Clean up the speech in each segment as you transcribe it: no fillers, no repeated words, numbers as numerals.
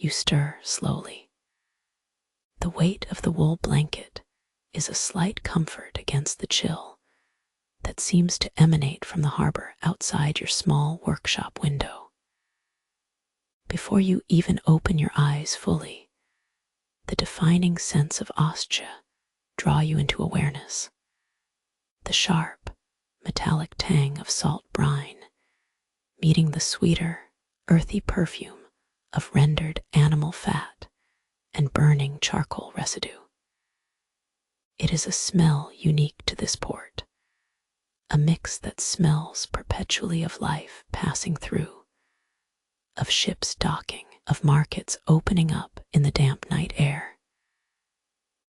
you stir slowly. The weight of the wool blanket is a slight comfort against the chill that seems to emanate from the harbor outside your small workshop window. Before you even open your eyes fully, the defining scents of Ostia draw you into awareness. The sharp, metallic tang of salt brine, meeting the sweeter, earthy perfume of rendered animal fat and burning charcoal residue. It is a smell unique to this port, a mix that smells perpetually of life passing through, of ships docking, of markets opening up in the damp night air.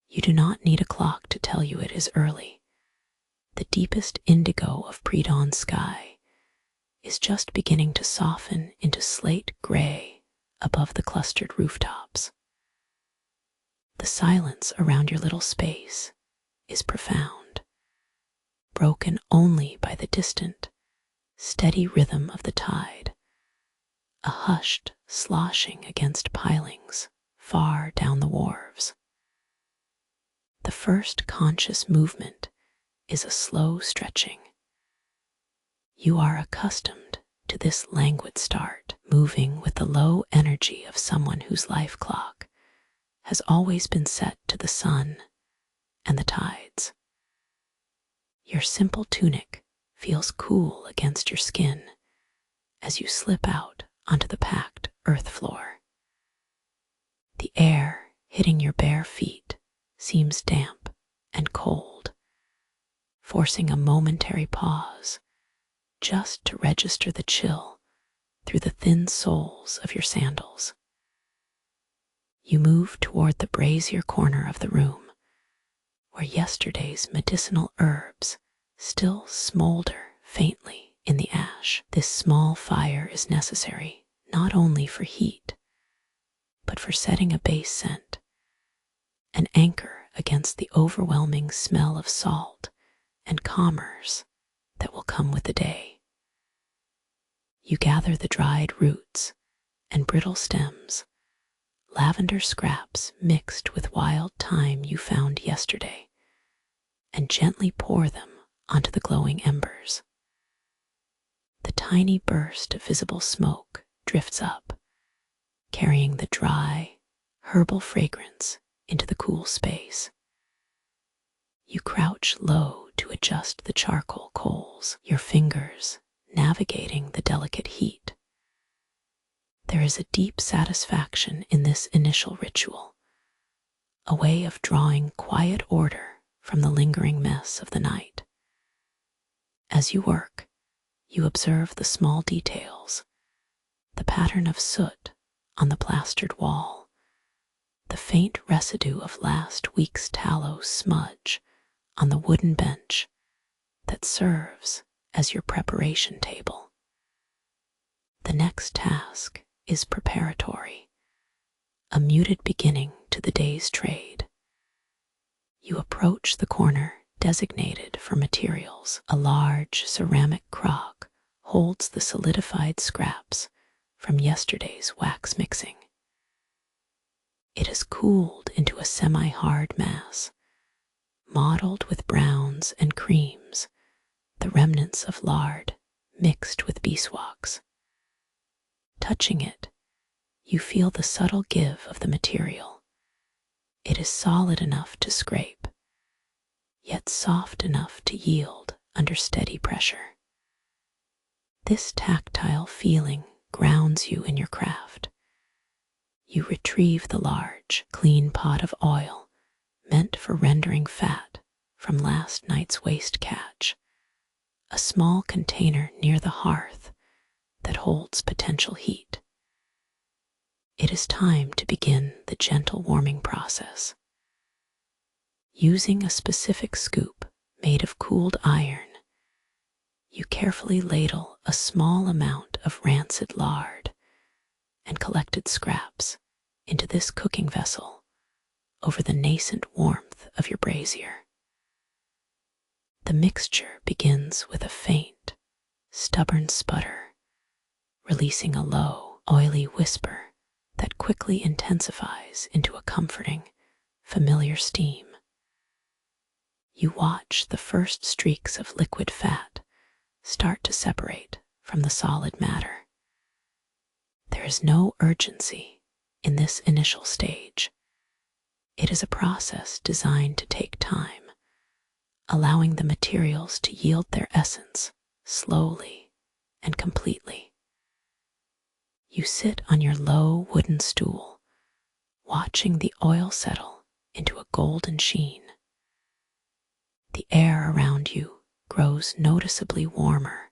You do not need a clock to tell you it is early. The deepest indigo of pre-dawn sky is just beginning to soften into slate gray above the clustered rooftops. The silence around your little space is profound, broken only by the distant, steady rhythm of the tide, a hushed sloshing against pilings far down the wharves. The first conscious movement is a slow stretching. You are accustomed to this languid start, moving with the low energy of someone whose life clock has always been set to the sun and the tides. Your simple tunic feels cool against your skin as you slip out onto the packed earth floor. The air hitting your bare feet seems damp and cold, forcing a momentary pause just to register the chill through the thin soles of your sandals. You move toward the brazier corner of the room, where yesterday's medicinal herbs still smolder faintly in the ash. This small fire is necessary not only for heat, but for setting a base scent, an anchor against the overwhelming smell of salt and commerce that will come with the day. You gather the dried roots and brittle stems, lavender scraps mixed with wild thyme you found yesterday, and gently pour them onto the glowing embers. The tiny burst of visible smoke drifts up, carrying the dry, herbal fragrance into the cool space. You crouch low to adjust the charcoal coals, your fingers navigating the delicate heat. There is a deep satisfaction in this initial ritual, a way of drawing quiet order from the lingering mess of the night. As you work, you observe the small details, the pattern of soot on the plastered wall, the faint residue of last week's tallow smudge on the wooden bench that serves as your preparation table. The next task is preparatory, a muted beginning to the day's trade. You approach the corner designated for materials. A large ceramic crock holds the solidified scraps from yesterday's wax mixing. It has cooled into a semi-hard mass, mottled with browns and creams, the remnants of lard mixed with beeswax. Touching it, you feel the subtle give of the material. It is solid enough to scrape, yet soft enough to yield under steady pressure. This tactile feeling grounds you in your craft. You retrieve the large, clean pot of oil meant for rendering fat from last night's waste catch, a small container near the hearth that holds potential heat. It is time to begin the gentle warming process. Using a specific scoop made of cooled iron, you carefully ladle a small amount of rancid lard and collected scraps into this cooking vessel over the nascent warmth of your brazier. The mixture begins with a faint, stubborn sputter, releasing a low, oily whisper that quickly intensifies into a comforting, familiar steam. You watch the first streaks of liquid fat start to separate from the solid matter. There is no urgency in this initial stage. It is a process designed to take time, allowing the materials to yield their essence slowly and completely. You sit on your low wooden stool, watching the oil settle into a golden sheen. The air around you grows noticeably warmer,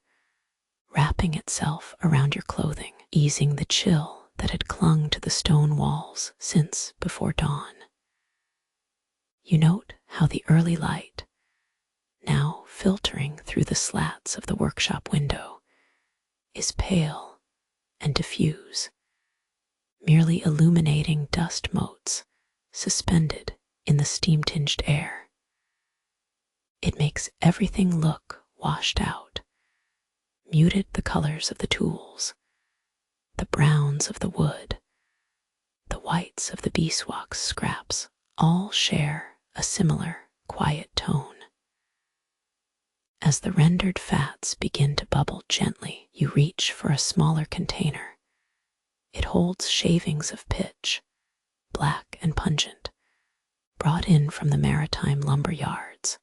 wrapping itself around your clothing, easing the chill that had clung to the stone walls since before dawn. You note how the early light, now filtering through the slats of the workshop window, is pale and diffuse, merely illuminating dust motes suspended in the steam-tinged air. It makes everything look washed out, muted the colors of the tools, the browns of the wood, the whites of the beeswax scraps all share a similar quiet tone. As the rendered fats begin to bubble gently, you reach for a smaller container. It holds shavings of pitch, black and pungent, brought in from the maritime lumber yards.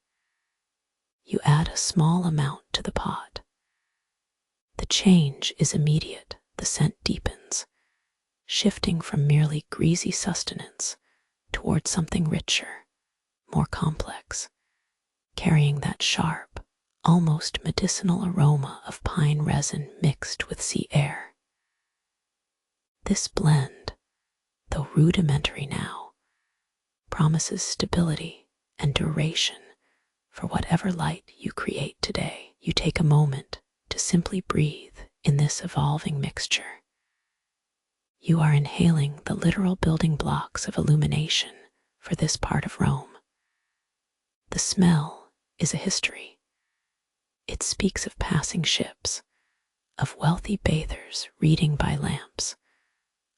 You add a small amount to the pot. The change is immediate. The scent deepens, shifting from merely greasy sustenance toward something richer, more complex, carrying that sharp, almost medicinal aroma of pine resin mixed with sea air. This blend, though rudimentary now, promises stability and duration for whatever light you create today. You take a moment to simply breathe in this evolving mixture. You are inhaling the literal building blocks of illumination for this part of Rome. The smell is a history. It speaks of passing ships, of wealthy bathers reading by lamps,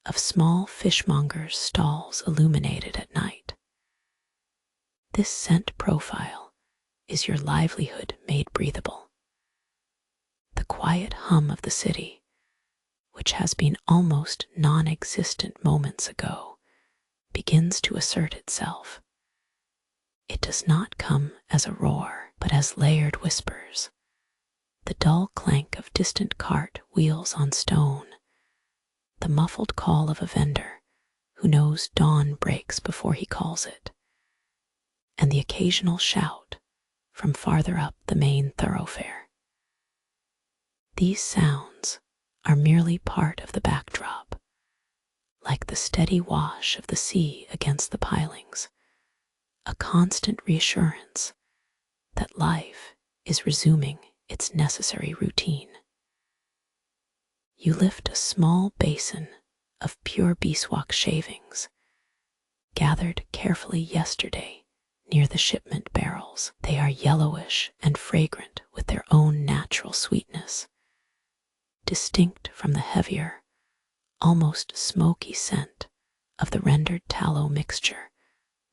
of small fishmongers' stalls illuminated at night. This scent profile is your livelihood made breathable. The quiet hum of the city, which has been almost non-existent moments ago, begins to assert itself. It does not come as a roar, but as layered whispers. The dull clank of distant cart wheels on stone, the muffled call of a vendor who knows dawn breaks before he calls it, and the occasional shout from farther up the main thoroughfare. These sounds are merely part of the backdrop, like the steady wash of the sea against the pilings, a constant reassurance that life is resuming its necessary routine. You lift a small basin of pure beeswax shavings, gathered carefully yesterday near the shipment barrels. They are yellowish and fragrant with their own natural sweetness, distinct from the heavier, almost smoky scent of the rendered tallow mixture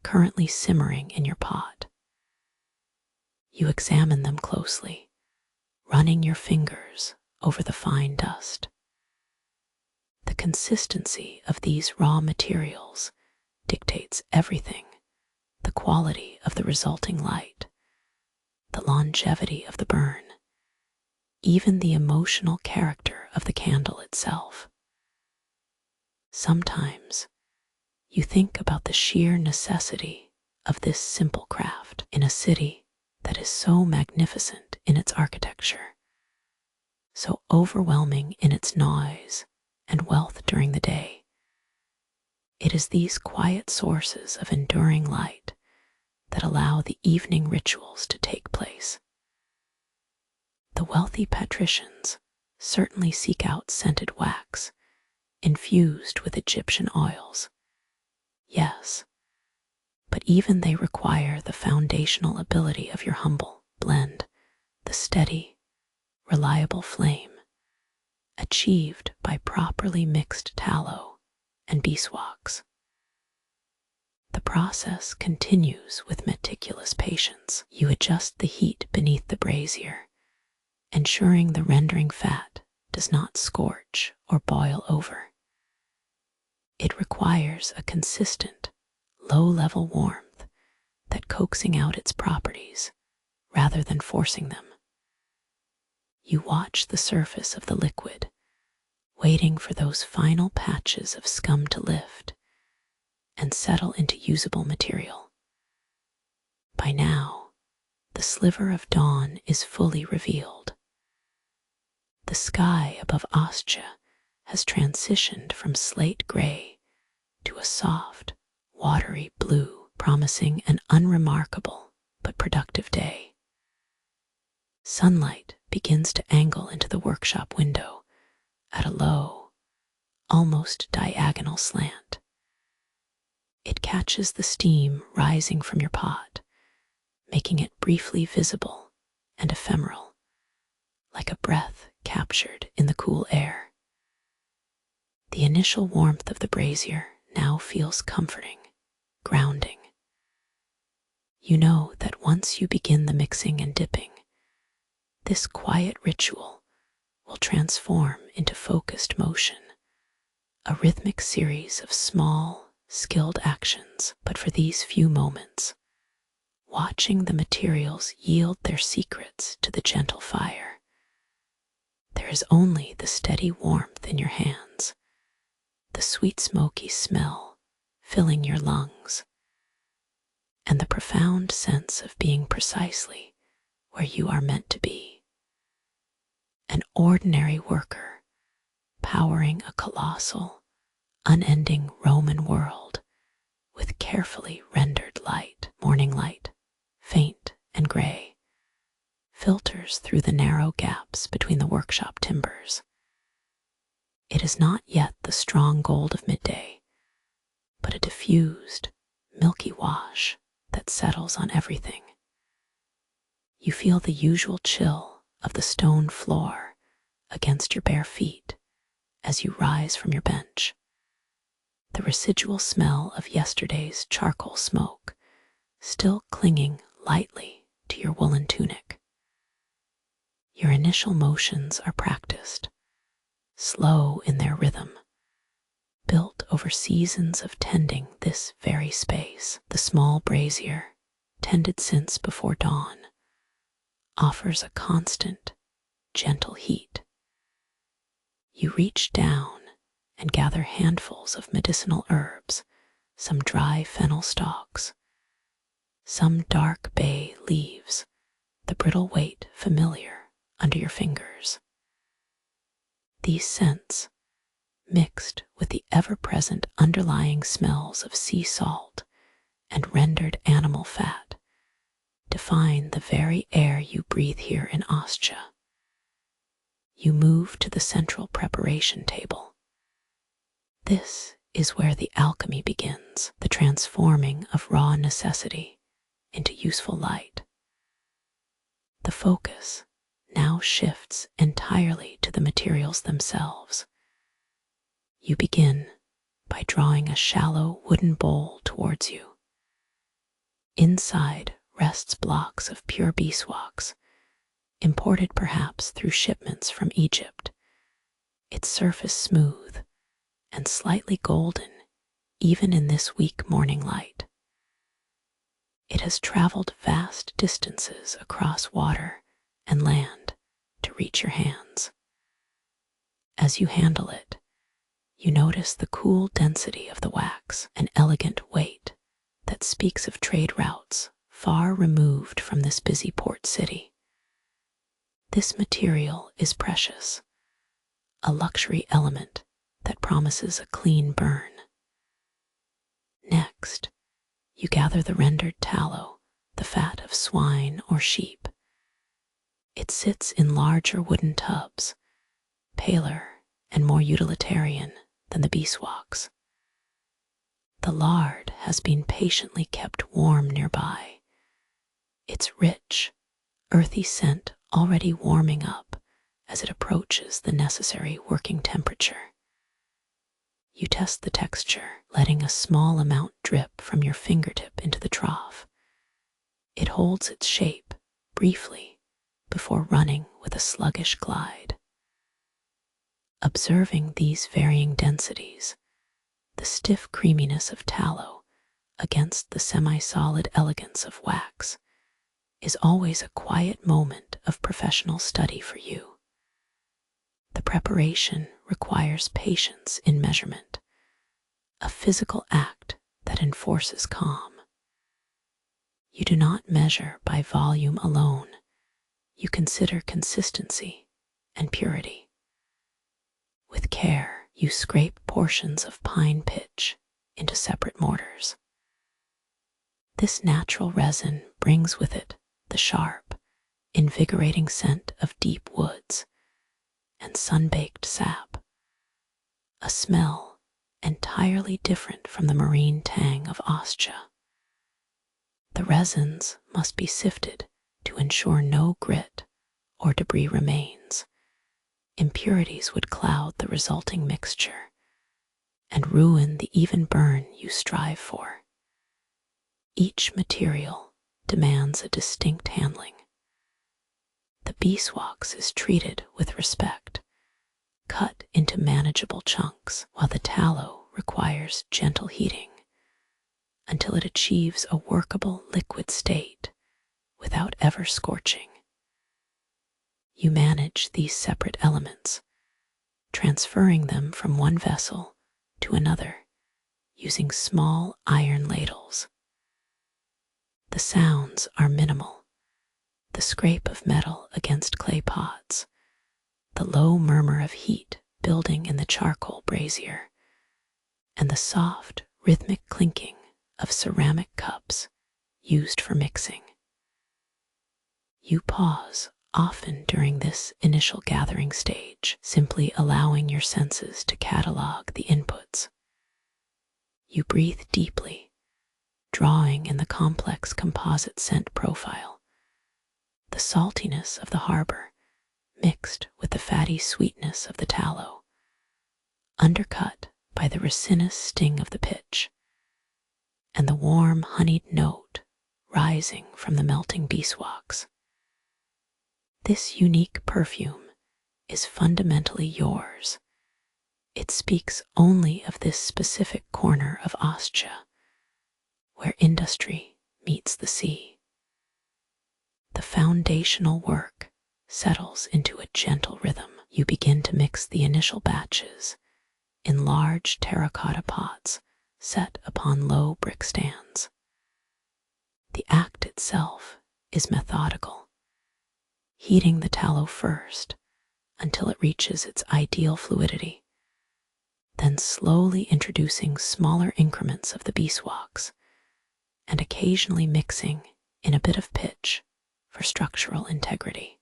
currently simmering in your pot. You examine them closely, running your fingers over the fine dust. The consistency of these raw materials dictates everything: the quality of the resulting light, the longevity of the burn, even the emotional character of the candle itself. Sometimes you think about the sheer necessity of this simple craft in a city that is so magnificent in its architecture, so overwhelming in its noise and wealth during the day. It is these quiet sources of enduring light that allow the evening rituals to take place. The wealthy patricians certainly seek out scented wax, infused with Egyptian oils. Yes, but even they require the foundational ability of your humble blend, the steady, reliable flame, achieved by properly mixed tallow and beeswax. The process continues with meticulous patience. You adjust the heat beneath the brazier, ensuring the rendering fat does not scorch or boil over. It requires a consistent, low-level warmth that coaxing out its properties rather than forcing them. You watch the surface of the liquid, waiting for those final patches of scum to lift and settle into usable material. By now, the sliver of dawn is fully revealed. The sky above Ostia has transitioned from slate gray to a soft, watery blue, promising an unremarkable but productive day. Sunlight begins to angle into the workshop window at a low, almost diagonal slant. It catches the steam rising from your pot, making it briefly visible and ephemeral, like a breath captured in the cool air. The initial warmth of the brazier now feels comforting, grounding. You know that once you begin the mixing and dipping, this quiet ritual will transform into focused motion, a rhythmic series of small, skilled actions. But for these few moments, watching the materials yield their secrets to the gentle fire, there is only the steady warmth in your hands, the sweet smoky smell filling your lungs, and the profound sense of being precisely where you are meant to be. An ordinary worker powering a colossal, unending Roman world with carefully rendered light, morning light, faint and gray, filters through the narrow gaps between the workshop timbers. It is not yet the strong gold of midday, but a diffused, milky wash that settles on everything. You feel the usual chill of the stone floor against your bare feet as you rise from your bench, the residual smell of yesterday's charcoal smoke still clinging lightly to your woolen tunic. Your initial motions are practiced, slow in their rhythm, built over seasons of tending this very space. The small brazier, tended since before dawn, offers a constant, gentle heat. You reach down and gather handfuls of medicinal herbs, some dry fennel stalks, some dark bay leaves, the brittle weight familiar under your fingers. These scents, mixed with the ever-present underlying smells of sea salt and rendered animal fat, define the very air you breathe here in Ostia. You move to the central preparation table. This is where the alchemy begins, the transforming of raw necessity into useful light. The focus now shifts entirely to the materials themselves. You begin by drawing a shallow wooden bowl towards you. Inside rests blocks of pure beeswax, imported perhaps through shipments from Egypt, its surface smooth and slightly golden even in this weak morning light. It has traveled vast distances across water and land to reach your hands. As you handle it, you notice the cool density of the wax, an elegant weight that speaks of trade routes far removed from this busy port city. This material is precious, a luxury element that promises a clean burn. Next, you gather the rendered tallow, the fat of swine or sheep. It sits in larger wooden tubs, paler and more utilitarian than the beeswax. The lard has been patiently kept warm nearby, its rich, earthy scent already warming up as it approaches the necessary working temperature. You test the texture, letting a small amount drip from your fingertip into the trough. It holds its shape briefly before running with a sluggish glide. Observing these varying densities, the stiff creaminess of tallow against the semi-solid elegance of wax, is always a quiet moment of professional study for you. The preparation requires patience in measurement, a physical act that enforces calm. You do not measure by volume alone, you consider consistency and purity. With care, you scrape portions of pine pitch into separate mortars. This natural resin brings with it the sharp, invigorating scent of deep woods and sun-baked sap, a smell entirely different from the marine tang of Ostia. The resins must be sifted to ensure no grit or debris remains. Impurities would cloud the resulting mixture and ruin the even burn you strive for. Each material demands a distinct handling. The beeswax is treated with respect, cut into manageable chunks, while the tallow requires gentle heating until it achieves a workable liquid state without ever scorching. You manage these separate elements, transferring them from one vessel to another using small iron ladles. The sounds are minimal: the scrape of metal against clay pots, the low murmur of heat building in the charcoal brazier, and the soft, rhythmic clinking of ceramic cups used for mixing. You pause often during this initial gathering stage, simply allowing your senses to catalog the inputs. You breathe deeply, drawing in the complex composite scent profile, the saltiness of the harbor mixed with the fatty sweetness of the tallow, undercut by the resinous sting of the pitch, and the warm honeyed note rising from the melting beeswax. This unique perfume is fundamentally yours. It speaks only of this specific corner of Ostia, where industry meets the sea. The foundational work settles into a gentle rhythm. You begin to mix the initial batches in large terracotta pots set upon low brick stands. The act itself is methodical, heating the tallow first until it reaches its ideal fluidity, then slowly introducing smaller increments of the beeswax and occasionally mixing in a bit of pitch for structural integrity.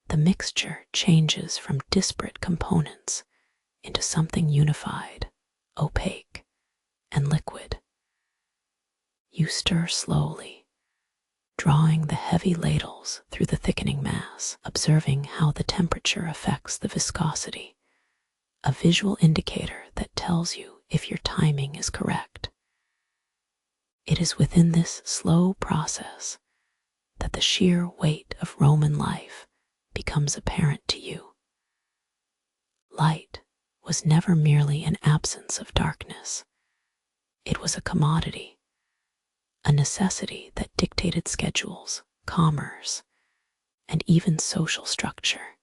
The mixture changes from disparate components into something unified, opaque, and liquid. You stir slowly, drawing the heavy ladles through the thickening mass, observing how the temperature affects the viscosity, a visual indicator that tells you if your timing is correct. It is within this slow process that the sheer weight of Roman life becomes apparent to you. Light was never merely an absence of darkness. It was a commodity, a necessity that dictated schedules, commerce, and even social structure.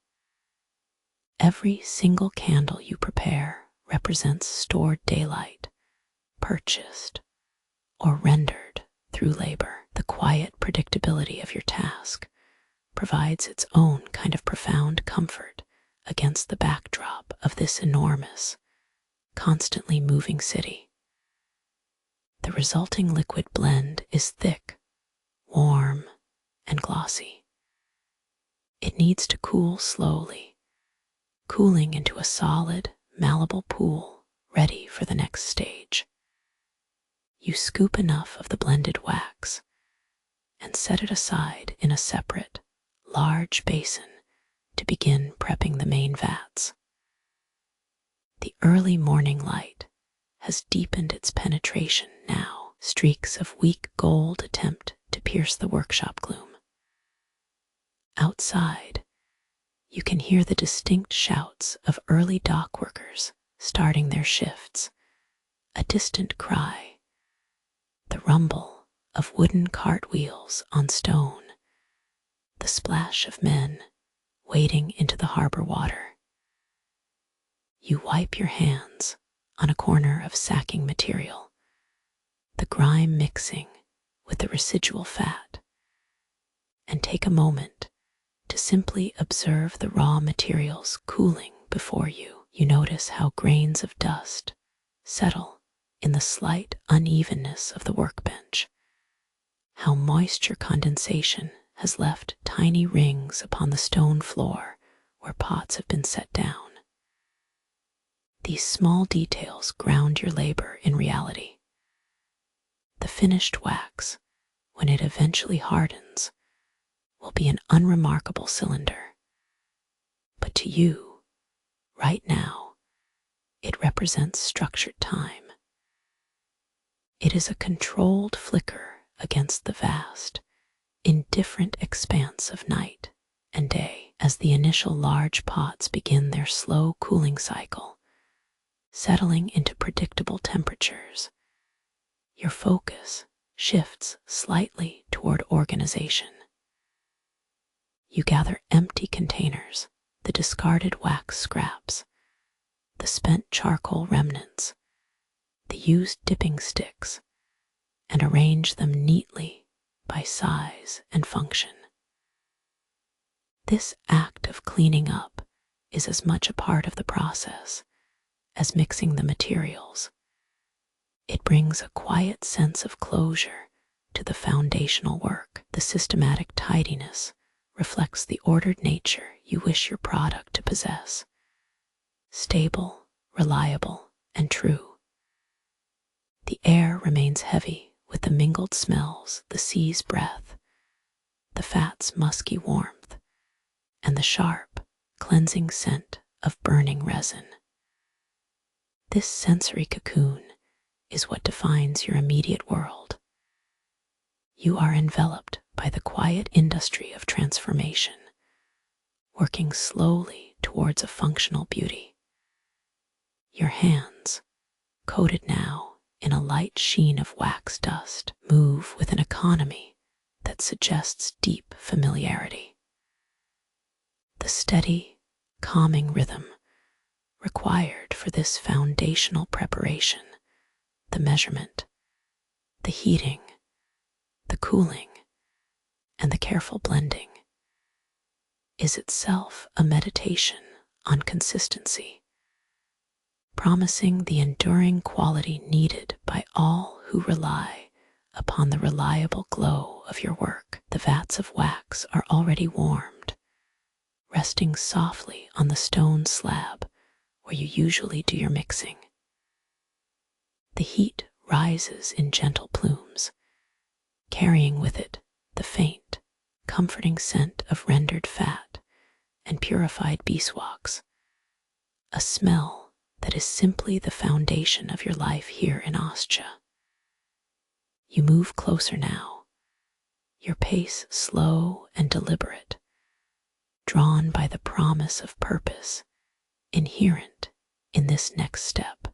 Every single candle you prepare represents stored daylight, purchased or rendered through labor. The quiet predictability of your task provides its own kind of profound comfort against the backdrop of this enormous, constantly moving city. The resulting liquid blend is thick, warm, and glossy. It needs to cool slowly, cooling into a solid, malleable pool ready for the next stage. You scoop enough of the blended wax and set it aside in a separate, large basin to begin prepping the main vats. The early morning light has deepened its penetration now. Streaks of weak gold attempt to pierce the workshop gloom. Outside, you can hear the distinct shouts of early dock workers starting their shifts, a distant cry, the rumble of wooden cartwheels on stone, the splash of men wading into the harbor water. You wipe your hands on a corner of sacking material, the grime mixing with the residual fat, and take a moment to simply observe the raw materials cooling before you. You notice how grains of dust settle in the slight unevenness of the workbench, how moisture condensation has left tiny rings upon the stone floor where pots have been set down. These small details ground your labor in reality. The finished wax, when it eventually hardens, will be an unremarkable cylinder. But to you, right now, it represents structured time. It is a controlled flicker against the vast, indifferent expanse of night and day. As the initial large pots begin their slow cooling cycle, settling into predictable temperatures, your focus shifts slightly toward organization. You gather empty containers, the discarded wax scraps, the spent charcoal remnants, the used dipping sticks, and arrange them neatly by size and function. This act of cleaning up is as much a part of the process as mixing the materials. It brings a quiet sense of closure to the foundational work. The systematic tidiness reflects the ordered nature you wish your product to possess. Stable, reliable, and true. The air remains heavy with the mingled smells, the sea's breath, the fat's musky warmth, and the sharp, cleansing scent of burning resin. This sensory cocoon is what defines your immediate world. You are enveloped by the quiet industry of transformation, working slowly towards a functional beauty. Your hands, coated now in a light sheen of wax dust, move with an economy that suggests deep familiarity. The steady, calming rhythm required for this foundational preparation, the measurement, the heating, the cooling, and the careful blending, is itself a meditation on consistency, promising the enduring quality needed by all who rely upon the reliable glow of your work. The vats of wax are already warmed, resting softly on the stone slab where you usually do your mixing. The heat rises in gentle plumes, carrying with it the faint, comforting scent of rendered fat and purified beeswax, a smell that is simply the foundation of your life here in Ostia. You move closer now, your pace slow and deliberate, drawn by the promise of purpose inherent in this next step.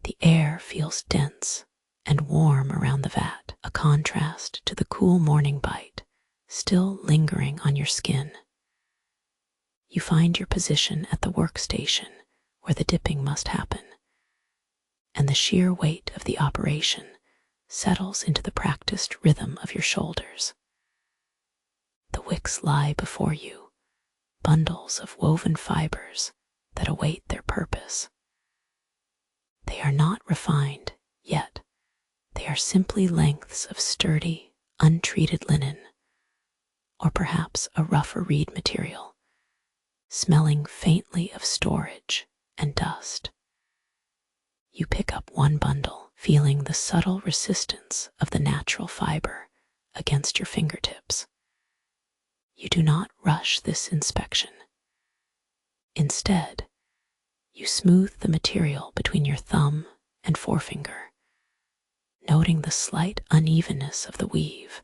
The air feels dense and warm around the vat, a contrast to the cool morning bite still lingering on your skin. You find your position at the workstation where the dipping must happen, and the sheer weight of the operation settles into the practiced rhythm of your shoulders. The wicks lie before you, bundles of woven fibers that await their purpose. They are not refined yet. They are simply lengths of sturdy, untreated linen, or perhaps a rougher reed material, smelling faintly of storage and dust. You pick up one bundle, feeling the subtle resistance of the natural fiber against your fingertips. You do not rush this inspection. Instead, You smooth the material between your thumb and forefinger, noting the slight unevenness of the weave,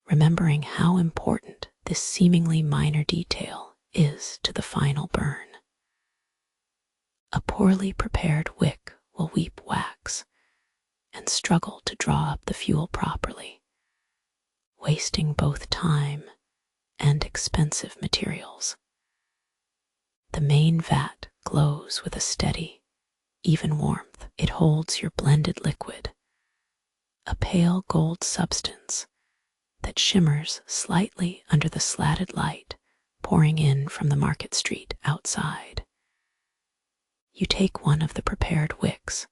remembering how important this seemingly minor detail is to the final burn. A poorly prepared wick will weep wax and struggle to draw up the fuel properly, wasting both time and expensive materials. The main vat glows with a steady, even warmth. It holds your blended liquid, a pale gold substance that shimmers slightly under the slatted light pouring in from the market street outside. You take one of the prepared wicks,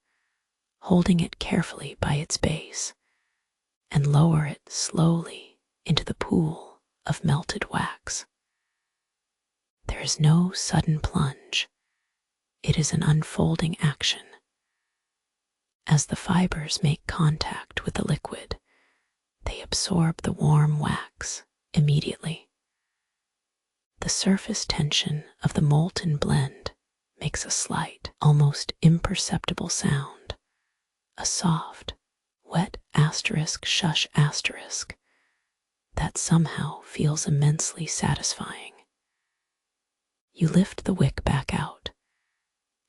holding it carefully by its base, and lower it slowly into the pool of melted wax. There is no sudden plunge. It is an unfolding action. As the fibers make contact with the liquid, they absorb the warm wax immediately. The surface tension of the molten blend makes a slight, almost imperceptible sound, a soft, wet asterisk shush asterisk that somehow feels immensely satisfying. You lift the wick back out,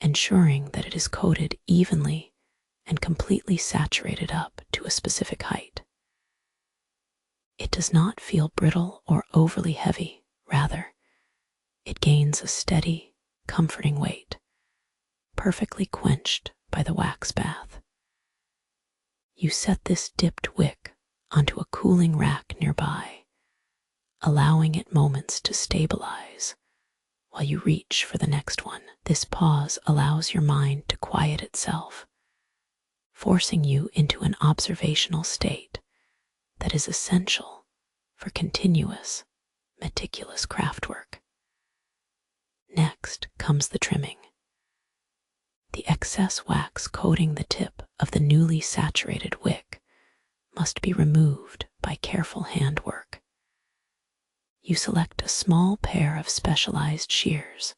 ensuring that it is coated evenly and completely saturated up to a specific height. It does not feel brittle or overly heavy, rather, it gains a steady, comforting weight, perfectly quenched by the wax bath. You set this dipped wick onto a cooling rack nearby, allowing it moments to stabilize while you reach for the next one. This pause allows your mind to quiet itself, forcing you into an observational state that is essential for continuous, meticulous craftwork. Next comes the trimming. The excess wax coating the tip of the newly saturated wick must be removed by careful handwork. You select a small pair of specialized shears,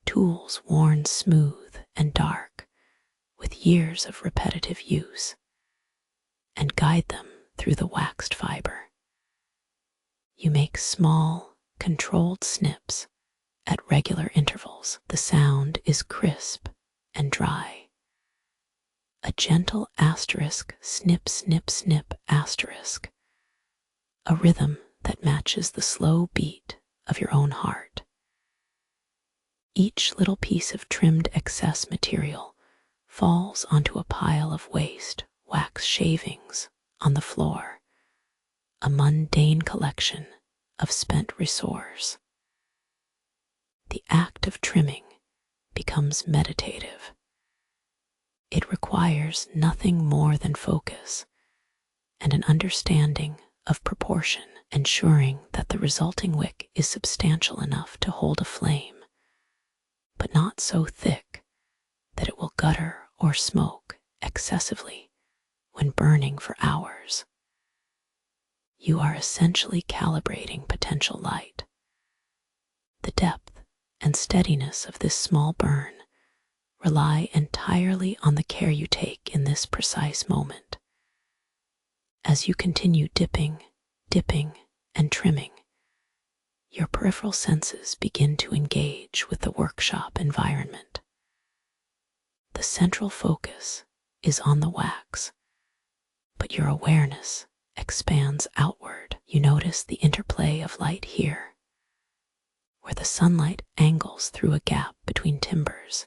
tools worn smooth and dark with years of repetitive use, and guide them through the waxed fiber. You make small, controlled snips at regular intervals. The sound is crisp and dry. A gentle asterisk, snip, snip, snip, asterisk. A rhythm that matches the slow beat of your own heart. Each little piece of trimmed excess material falls onto a pile of waste wax shavings on the floor, a mundane collection of spent resource. The act of trimming becomes meditative. It requires nothing more than focus and an understanding of proportion, ensuring that the resulting wick is substantial enough to hold a flame, but not so thick that it will gutter or smoke excessively when burning for hours. You are essentially calibrating potential light. The depth and steadiness of this small burn rely entirely on the care you take in this precise moment. As you continue dipping, and trimming, your peripheral senses begin to engage with the workshop environment. The central focus is on the wax, but your awareness expands outward. You notice the interplay of light here, where the sunlight angles through a gap between timbers.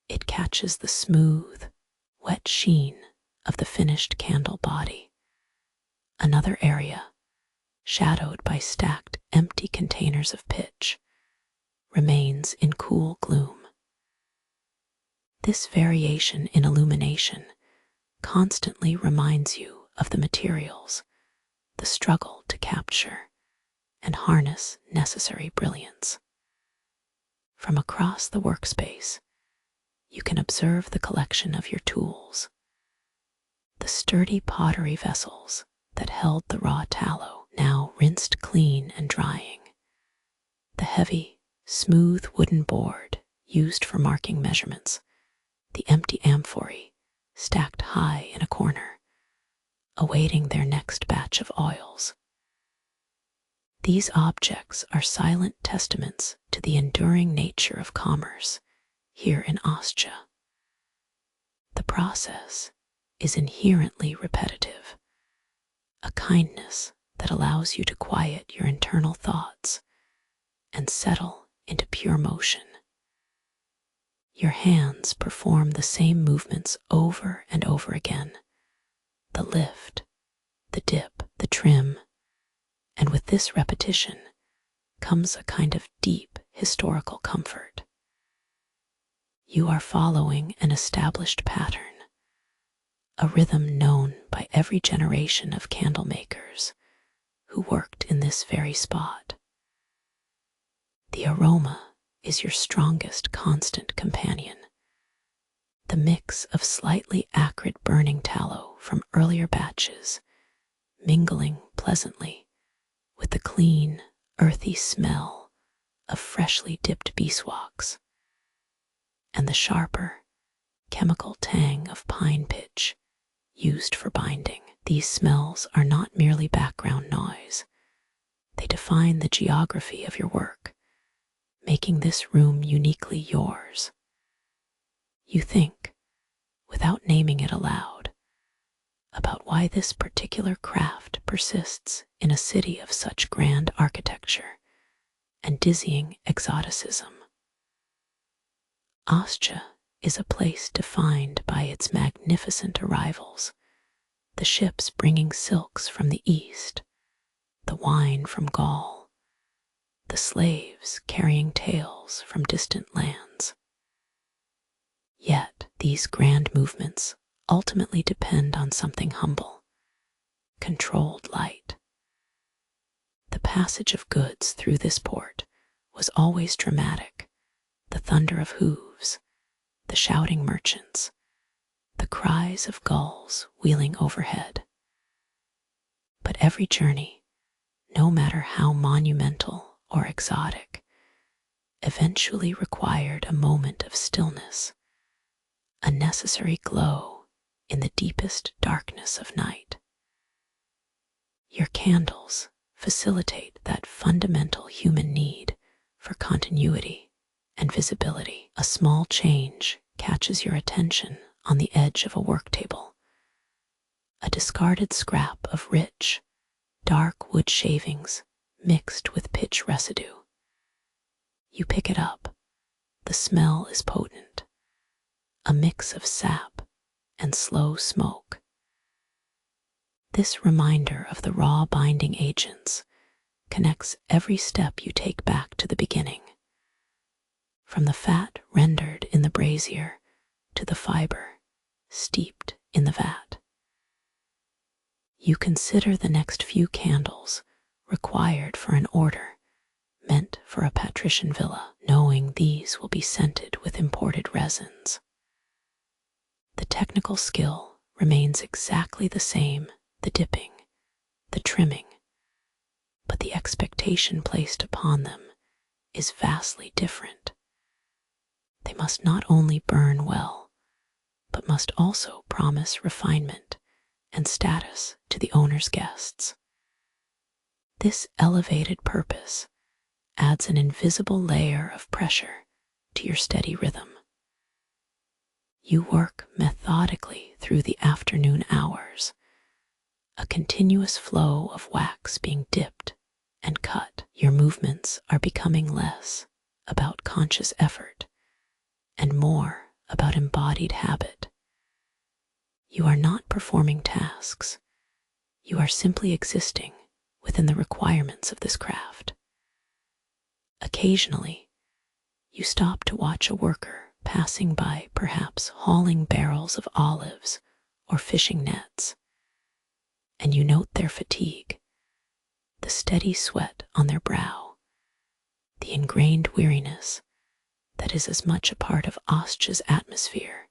It catches the smooth, wet sheen of the finished candle body. Another area, shadowed by stacked empty containers of pitch, remains in cool gloom. This variation in illumination constantly reminds you of the materials, the struggle to capture and harness necessary brilliance. From across the workspace, you can observe the collection of your tools. The sturdy pottery vessels that held the raw tallow, now rinsed clean and drying. The heavy, smooth wooden board used for marking measurements, the empty amphorae stacked high in a corner, awaiting their next batch of oils. These objects are silent testaments to the enduring nature of commerce here in Ostia. The process is inherently repetitive, a kindness that allows you to quiet your internal thoughts and settle into pure motion. Your hands perform the same movements over and over again, the lift, the dip, the trim, and with this repetition comes a kind of deep historical comfort. You are following an established pattern, a rhythm known by every generation of candlemakers who worked in this very spot. The aroma is your strongest constant companion. The mix of slightly acrid burning tallow from earlier batches mingling pleasantly with the clean, earthy smell of freshly dipped beeswax and the sharper, chemical tang of pine pitch used for binding. These smells are not merely background noise. They define the geography of your work, making this room uniquely yours. You think, without naming it aloud, about why this particular craft persists in a city of such grand architecture and dizzying exoticism. Ostia is a place defined by its magnificent arrivals, the ships bringing silks from the east, the wine from Gaul, the slaves carrying tales from distant lands. Yet these grand movements ultimately depend on something humble, controlled light. The passage of goods through this port was always dramatic, the thunder of hooves, the shouting merchants, the cries of gulls wheeling overhead. But every journey, no matter how monumental or exotic, eventually required a moment of stillness, a necessary glow in the deepest darkness of night. Your candles facilitate that fundamental human need for continuity and visibility. A small change catches your attention on the edge of a work table. A discarded scrap of rich, dark wood shavings mixed with pitch residue. You pick it up. The smell is potent, a mix of sap and slow smoke. This reminder of the raw binding agents connects every step you take back to the beginning, from the fat rendered in the brazier to the fiber steeped in the vat. You consider the next few candles required for an order meant for a patrician villa, knowing these will be scented with imported resins. The technical skill remains exactly the same, the dipping, the trimming, but the expectation placed upon them is vastly different. They must not only burn well, but must also promise refinement and status to the owner's guests. This elevated purpose adds an invisible layer of pressure to your steady rhythm. You work methodically through the afternoon hours, a continuous flow of wax being dipped and cut. Your movements are becoming less about conscious effort and more about embodied habit. You are not performing tasks. You are simply existing within the requirements of this craft. Occasionally, you stop to watch a worker passing by, perhaps hauling barrels of olives or fishing nets, and you note their fatigue, the steady sweat on their brow, the ingrained weariness that is as much a part of Ostia's atmosphere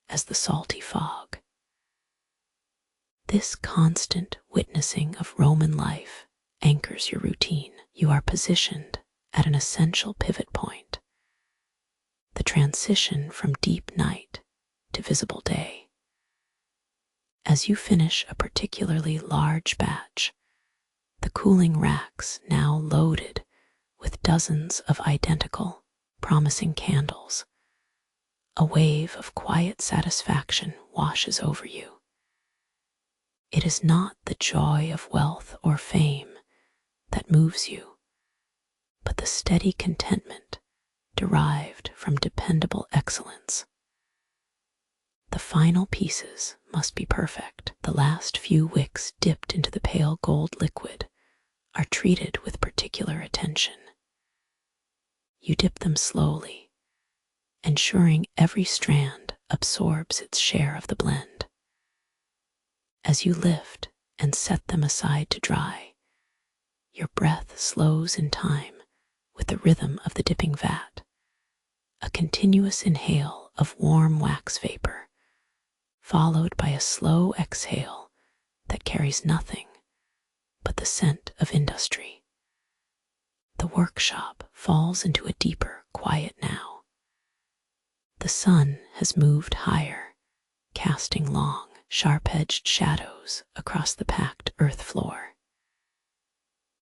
as the salty fog. This constant witnessing of Roman life anchors your routine. You are positioned at an essential pivot point. the transition from deep night to visible day. As you finish a particularly large batch, the cooling racks now loaded with dozens of identical, promising candles, a wave of quiet satisfaction washes over you. It is not the joy of wealth or fame that moves you, but the steady contentment derived from dependable excellence. The final pieces must be perfect. The last few wicks dipped into the pale gold liquid are treated with particular attention. You dip them slowly, ensuring every strand absorbs its share of the blend. As you lift and set them aside to dry, your breath slows in time with the rhythm of the dipping vat, a continuous inhale of warm wax vapor, followed by a slow exhale that carries nothing but the scent of industry. The workshop falls into a deeper quiet now. The sun has moved higher, casting long, sharp-edged shadows across the packed earth floor.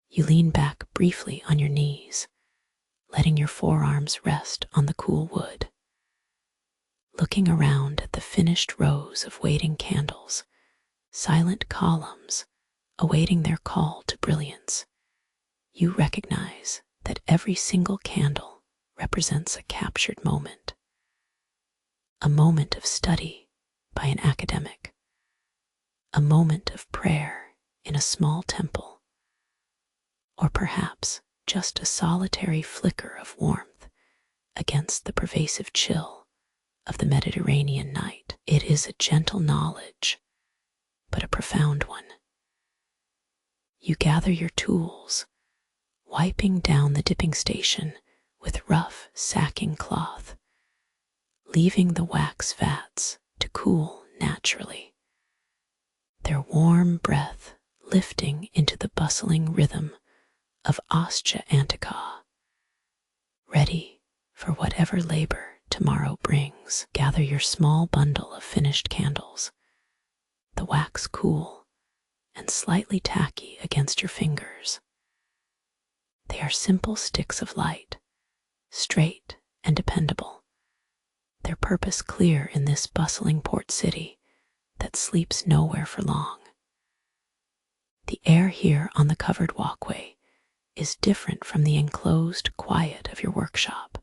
You lean back briefly on your knees, letting your forearms rest on the cool wood. Looking around at the finished rows of waiting candles, silent columns awaiting their call to brilliance, you recognize that every single candle represents a captured moment. A moment of study by an academic, a moment of prayer in a small temple, or perhaps just a solitary flicker of warmth against the pervasive chill of the Mediterranean night. It is a gentle knowledge, but a profound one. You gather your tools, wiping down the dipping station with rough sacking cloth, leaving the wax vats to cool naturally, their warm breath lifting into the bustling rhythm of Ostia Antica. Ready for whatever labor tomorrow brings, gather your small bundle of finished candles, the wax cool and slightly tacky against your fingers. They are simple sticks of light, straight and dependable, their purpose clear in this bustling port city that sleeps nowhere for long. The air here on the covered walkway is different from the enclosed quiet of your workshop.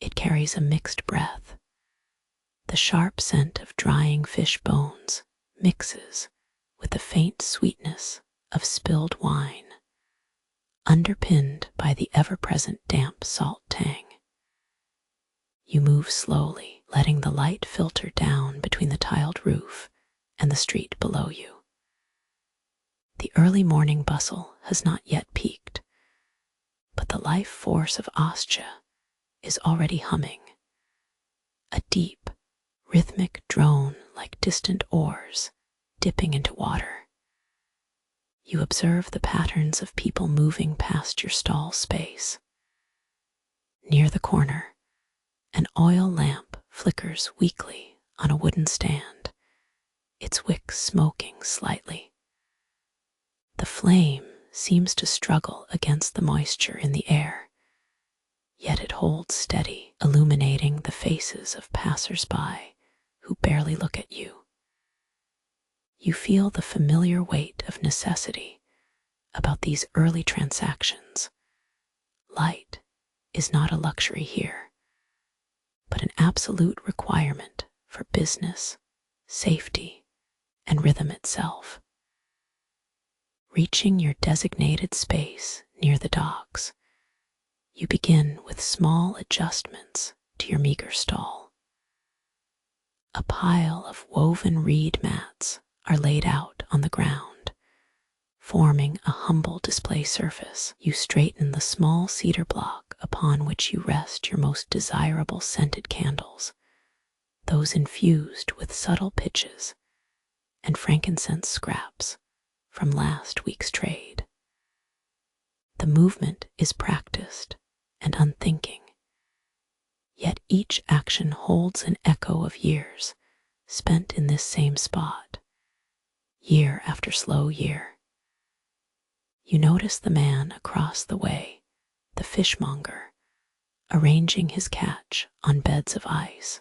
It carries a mixed breath. The sharp scent of drying fish bones mixes with the faint sweetness of spilled wine, underpinned by the ever-present damp salt tang. You move slowly, letting the light filter down between the tiled roof and the street below you. The early morning bustle has not yet peaked, but the life force of Ostia is already humming, a deep, rhythmic drone like distant oars dipping into water. You observe the patterns of people moving past your stall space. Near the corner, an oil lamp flickers weakly on a wooden stand, its wick smoking slightly. The flame seems to struggle against the moisture in the air, yet it holds steady, illuminating the faces of passers-by who barely look at you. You feel the familiar weight of necessity about these early transactions. Light is not a luxury here, but an absolute requirement for business, safety, and rhythm itself. Reaching your designated space near the docks, you begin with small adjustments to your meager stall. A pile of woven reed mats are laid out on the ground, forming a humble display surface. You straighten the small cedar block upon which you rest your most desirable scented candles, those infused with subtle pitches and frankincense scraps from last week's trade. The movement is practiced and unthinking, Yet each action holds an echo of years spent in this same spot, year after slow year. You notice the man across the way, the fishmonger, arranging his catch on beds of ice,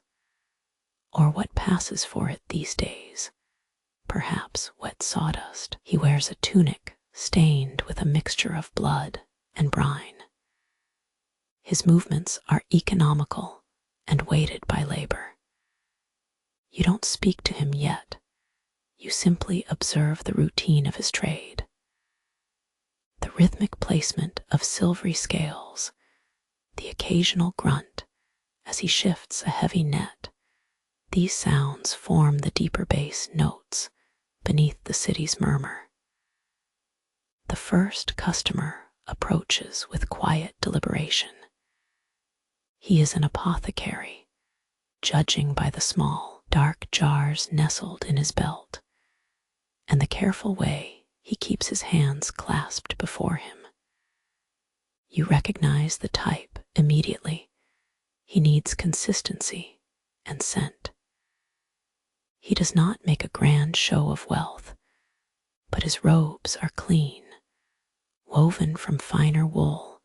or what passes for it these days, perhaps wet sawdust. He wears a tunic stained with a mixture of blood and brine. His movements are economical and weighted by labor. You don't speak to him yet. You simply observe the routine of his trade. The rhythmic placement of silvery scales, the occasional grunt as he shifts a heavy net, these sounds form the deeper bass notes beneath the city's murmur. The first customer approaches with quiet deliberation. He is an apothecary, judging by the small, dark jars nestled in his belt, and the careful way he keeps his hands clasped before him. You recognize the type immediately. He needs consistency and scent. He does not make a grand show of wealth, but his robes are clean, woven from finer wool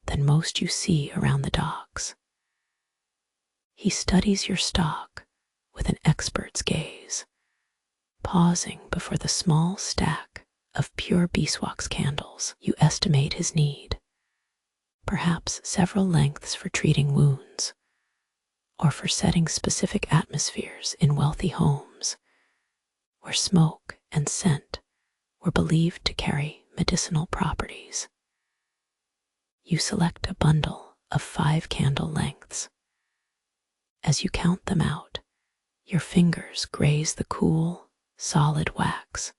than most you see around the docks. He studies your stock with an expert's gaze, pausing before the small stack of pure beeswax candles. You estimate his need, perhaps several lengths for treating wounds, or for setting specific atmospheres in wealthy homes, where smoke and scent were believed to carry medicinal properties. You select a bundle of 5 candle lengths. As you count them out, your fingers graze the cool, solid wax,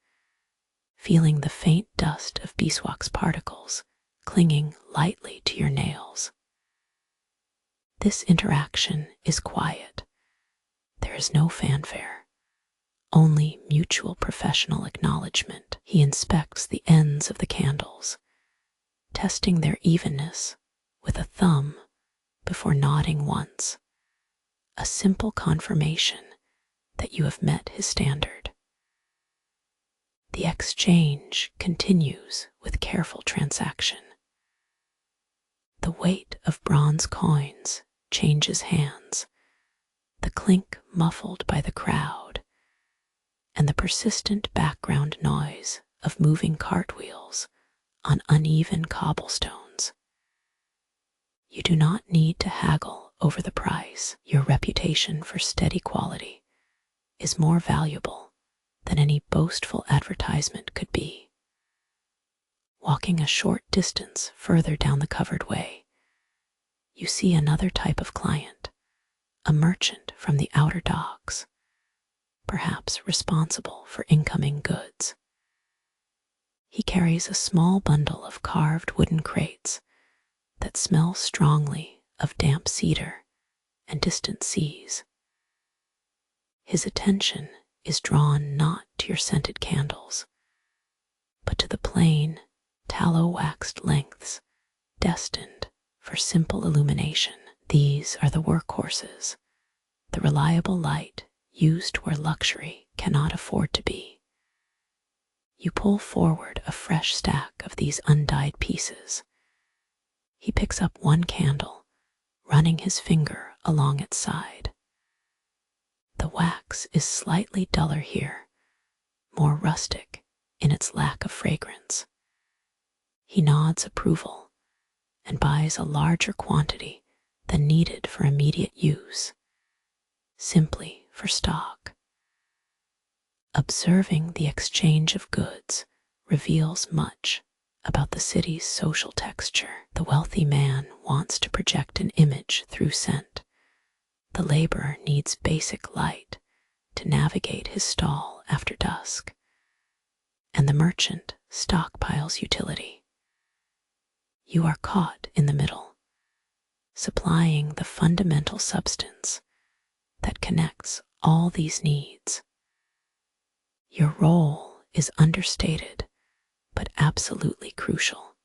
feeling the faint dust of beeswax particles clinging lightly to your nails. This interaction is quiet. There is no fanfare, only mutual professional acknowledgement. He inspects the ends of the candles, testing their evenness with a thumb before nodding once, a simple confirmation that you have met his standard. The exchange continues with careful transaction. The weight of bronze coins changes hands, the clink muffled by the crowd, and the persistent background noise of moving cartwheels on uneven cobblestones. You do not need to haggle over the price. Your reputation for steady quality is more valuable than any boastful advertisement could be. Walking a short distance further down the covered way, you see another type of client, a merchant from the outer docks, perhaps responsible for incoming goods. He carries a small bundle of carved wooden crates that smell strongly of damp cedar and distant seas. His attention is drawn not to your scented candles, but to the plain, tallow-waxed lengths destined for simple illumination. These are the workhorses, the reliable light used where luxury cannot afford to be. You pull forward a fresh stack of these undyed pieces. He picks up one candle, running his finger along its side. The wax is slightly duller here, more rustic in its lack of fragrance. He nods approval and buys a larger quantity than needed for immediate use, simply for stock. Observing the exchange of goods reveals much about the city's social texture. The wealthy man wants to project an image through scent. The laborer needs basic light to navigate his stall after dusk, and the merchant stockpiles utility. You are caught in the middle, supplying the fundamental substance that connects all these needs. Your role is understated, but absolutely crucial.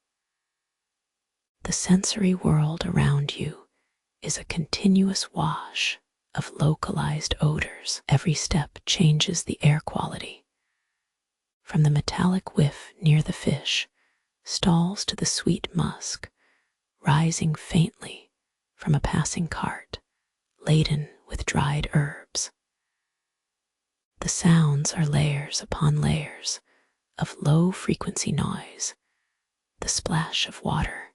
The sensory world around you is a continuous wash of localized odors. Every step changes the air quality. From the metallic whiff near the fish stalls to the sweet musk rising faintly from a passing cart laden with dried herbs. The sounds are layers upon layers of low-frequency noise, the splash of water,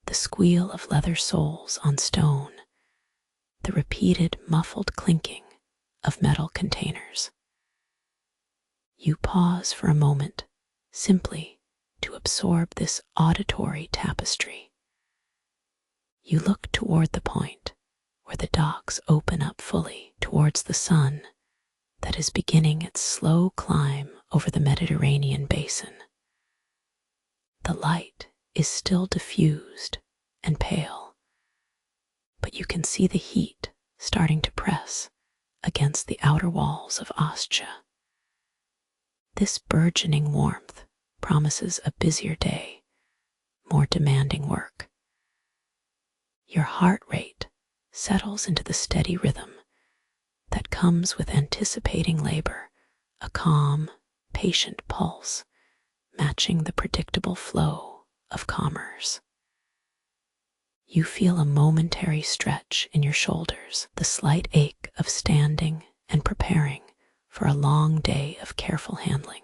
the squeal of leather soles on stone, the repeated muffled clinking of metal containers. You pause for a moment simply to absorb this auditory tapestry. You look toward the point where the docks open up fully towards the sun that is beginning its slow climb over the Mediterranean basin. The light is still diffused and pale, but you can see the heat starting to press against the outer walls of Ostia. This burgeoning warmth promises a busier day, more demanding work. Your heart rate settles into the steady rhythm that comes with anticipating labor, a calm, patient pulse matching the predictable flow of commerce. You feel a momentary stretch in your shoulders, the slight ache of standing and preparing for a long day of careful handling.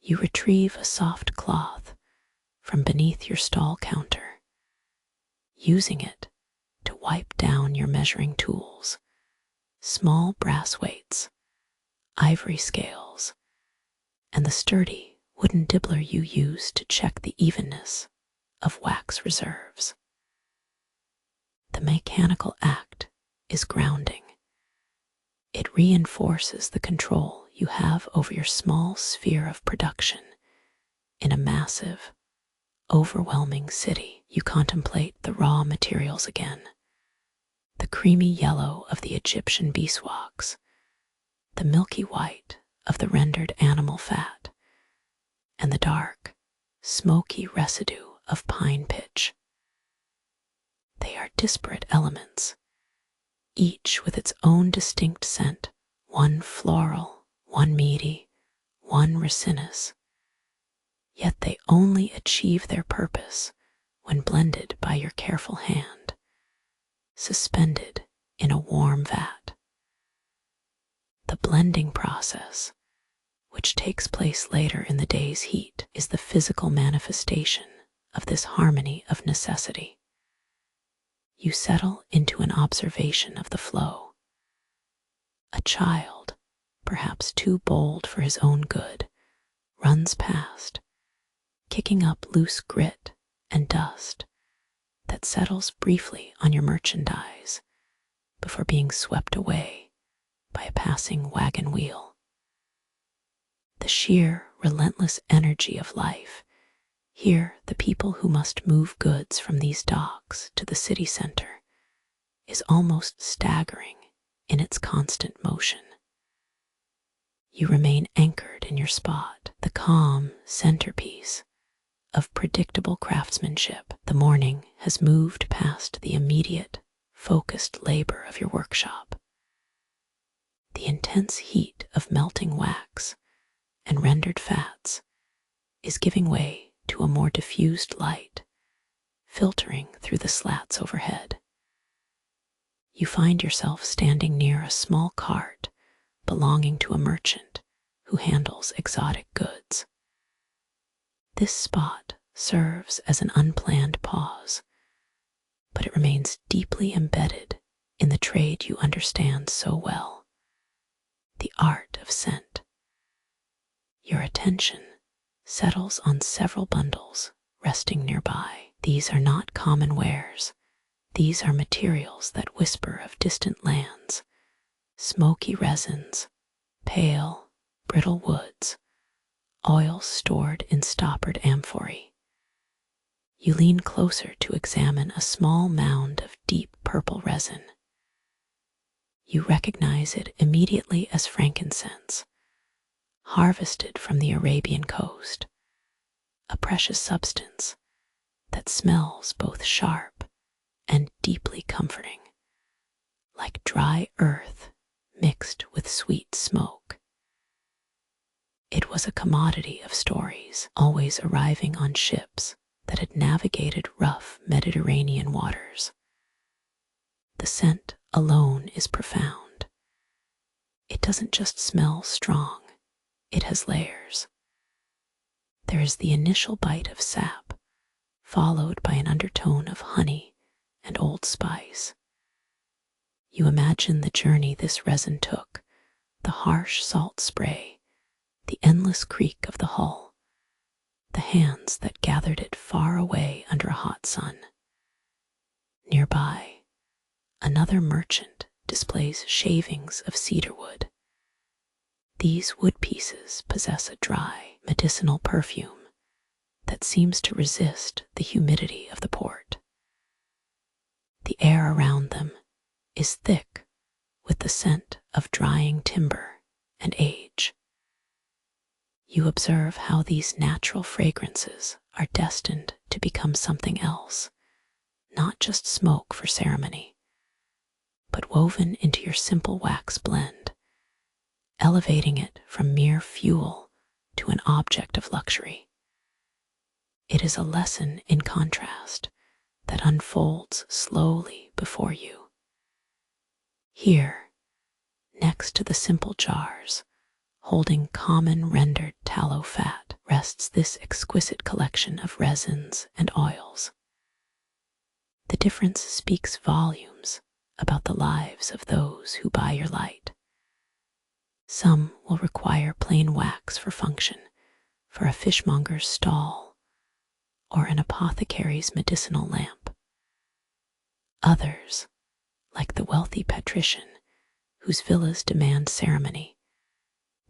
You retrieve a soft cloth from beneath your stall counter, using it to wipe down your measuring tools, small brass weights, ivory scales, and the sturdy wooden dibbler you use to check the evenness of wax reserves. The mechanical act is grounding. It reinforces the control you have over your small sphere of production in a massive, overwhelming city. You contemplate the raw materials again, the creamy yellow of the Egyptian beeswax, the milky white of the rendered animal fat, and the dark, smoky residue of pine pitch. They are disparate elements, each with its own distinct scent, one floral, one meaty, one resinous. Yet they only achieve their purpose when blended by your careful hand, suspended in a warm vat. The blending process, which takes place later in the day's heat, is the physical manifestation of this harmony of necessity. You settle into an observation of the flow. A child, perhaps too bold for his own good, runs past, kicking up loose grit and dust that settles briefly on your merchandise before being swept away by a passing wagon wheel. The sheer, relentless energy of life. Here, the people who must move goods from these docks to the city center is almost staggering in its constant motion. You remain anchored in your spot, the calm centerpiece of predictable craftsmanship. The morning has moved past the immediate, focused labor of your workshop. The intense heat of melting wax and rendered fats is giving way to a more diffused light, filtering through the slats overhead. You find yourself standing near a small cart belonging to a merchant who handles exotic goods. This spot serves as an unplanned pause, but it remains deeply embedded in the trade you understand so well, the art of scent. Your attention settles on several bundles resting nearby. These are not common wares. These are materials that whisper of distant lands, smoky resins, pale, brittle woods, oils stored in stoppered amphorae. You lean closer to examine a small mound of deep purple resin. You recognize it immediately as frankincense, harvested from the Arabian coast, a precious substance that smells both sharp and deeply comforting, like dry earth mixed with sweet smoke. It was a commodity of stories, always arriving on ships that had navigated rough Mediterranean waters. The scent alone is profound. It doesn't just smell strong, it has layers. There is the initial bite of sap, followed by an undertone of honey and old spice. You imagine the journey this resin took, the harsh salt spray, the endless creak of the hull, the hands that gathered it far away under a hot sun. Nearby, another merchant displays shavings of cedar wood. These wood pieces possess a dry, medicinal perfume that seems to resist the humidity of the port. The air around them is thick with the scent of drying timber and age. You observe how these natural fragrances are destined to become something else, not just smoke for ceremony, but woven into your simple wax blend, elevating it from mere fuel to an object of luxury. It is a lesson in contrast that unfolds slowly before you. Here, next to the simple jars, holding common rendered tallow fat, rests this exquisite collection of resins and oils. The difference speaks volumes about the lives of those who buy your light. Some will require plain wax for function, for a fishmonger's stall, or an apothecary's medicinal lamp. Others, like the wealthy patrician whose villas demand ceremony,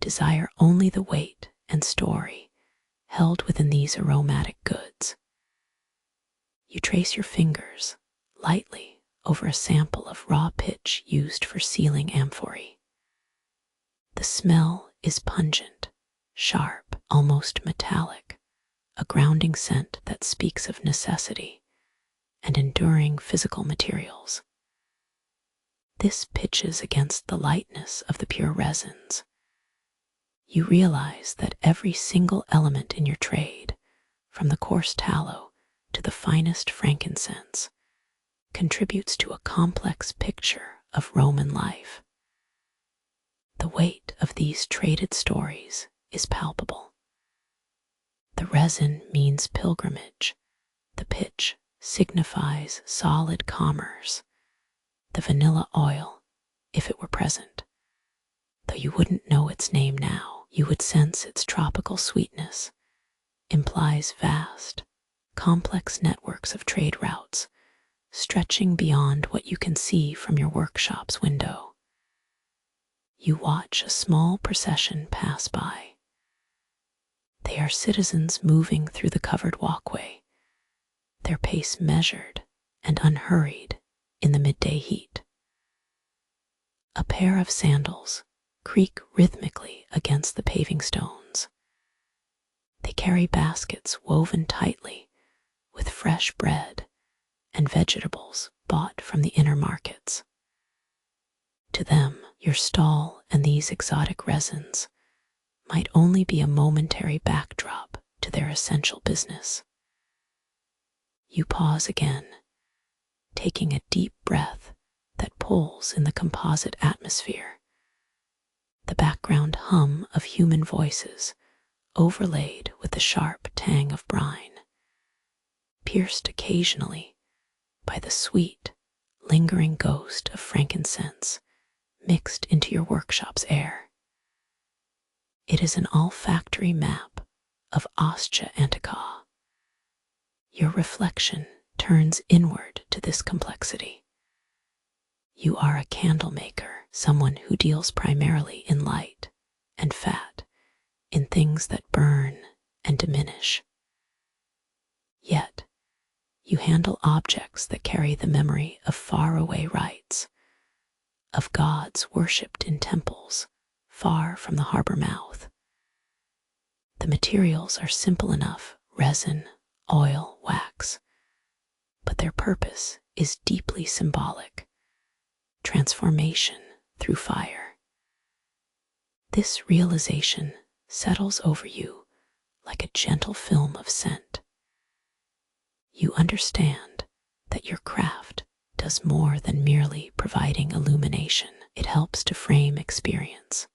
desire only the weight and story held within these aromatic goods. You trace your fingers lightly over a sample of raw pitch used for sealing amphorae. The smell is pungent, sharp, almost metallic, a grounding scent that speaks of necessity and enduring physical materials. This pitches against the lightness of the pure resins. You realize that every single element in your trade, from the coarse tallow to the finest frankincense, contributes to a complex picture of Roman life. The weight of these traded stories is palpable. The resin means pilgrimage, the pitch signifies solid commerce, the vanilla oil, if it were present, though you wouldn't know its name now, you would sense its tropical sweetness, implies vast, complex networks of trade routes, stretching beyond what you can see from your workshop's window. You watch a small procession pass by. They are citizens moving through the covered walkway, their pace measured and unhurried in the midday heat. A pair of sandals creak rhythmically against the paving stones. They carry baskets woven tightly with fresh bread and vegetables bought from the inner markets. To them, your stall and these exotic resins might only be a momentary backdrop to their essential business. You pause again, taking a deep breath that pulls in the composite atmosphere, the background hum of human voices overlaid with the sharp tang of brine, pierced occasionally by the sweet, lingering ghost of frankincense mixed into your workshop's air. It is an olfactory map of Ostia Antiqua. Your reflection turns inward to this complexity. You are a candlemaker, someone who deals primarily in light and fat, in things that burn and diminish. Yet, you handle objects that carry the memory of faraway rites, of gods worshipped in temples far from the harbor mouth. The materials are simple enough: resin, oil, wax, but their purpose is deeply symbolic: transformation through fire. This realization settles over you like a gentle film of scent. You understand that your craft does more than merely providing illumination. It helps to frame experience.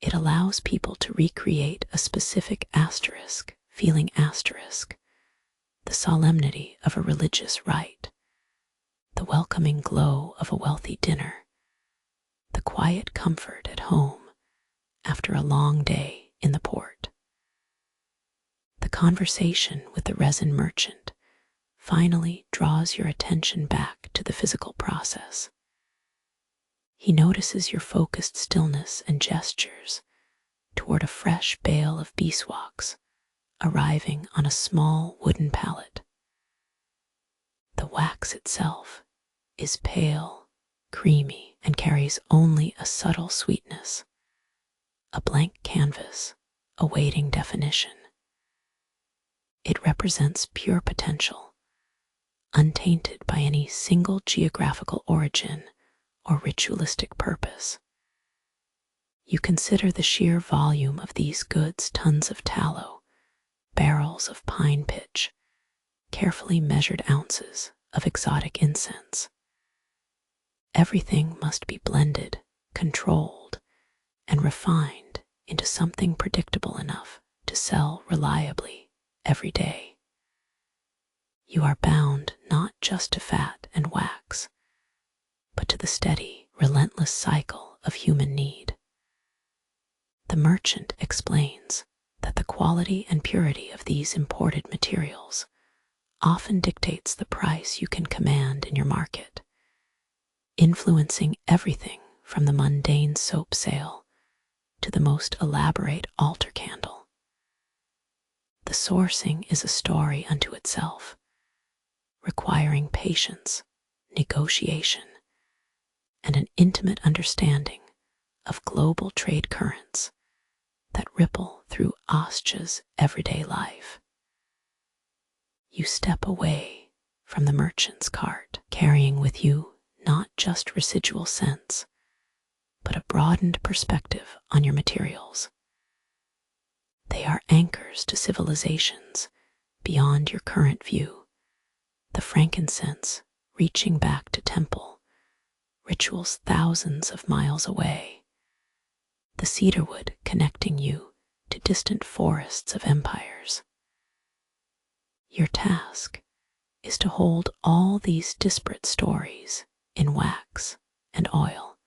It allows people to recreate a specific feeling, the solemnity of a religious rite, the welcoming glow of a wealthy dinner, the quiet comfort at home after a long day in the port. The conversation with the resin merchant finally draws your attention back to the physical process. He notices your focused stillness and gestures toward a fresh bale of beeswax arriving on a small wooden pallet. The wax itself is pale, creamy, and carries only a subtle sweetness, a blank canvas awaiting definition. It represents pure potential, untainted by any single geographical origin or ritualistic purpose. You consider the sheer volume of these goods: tons of tallow, barrels of pine pitch, carefully measured ounces of exotic incense. Everything must be blended, controlled, and refined into something predictable enough to sell reliably every day. You are bound not just to fat and wax, but to the steady, relentless cycle of human need. The merchant explains that the quality and purity of these imported materials often dictates the price you can command in your market, influencing everything from the mundane soap sale to the most elaborate altar candle. The sourcing is a story unto itself, requiring patience, negotiation, and an intimate understanding of global trade currents that ripple through Ostia's everyday life. You step away from the merchant's cart, carrying with you not just residual sense, but a broadened perspective on your materials. They are anchors to civilizations beyond your current view, the frankincense reaching back to temple rituals thousands of miles away, the cedarwood connecting you to distant forests of empires. Your task is to hold all these disparate stories in wax and oil,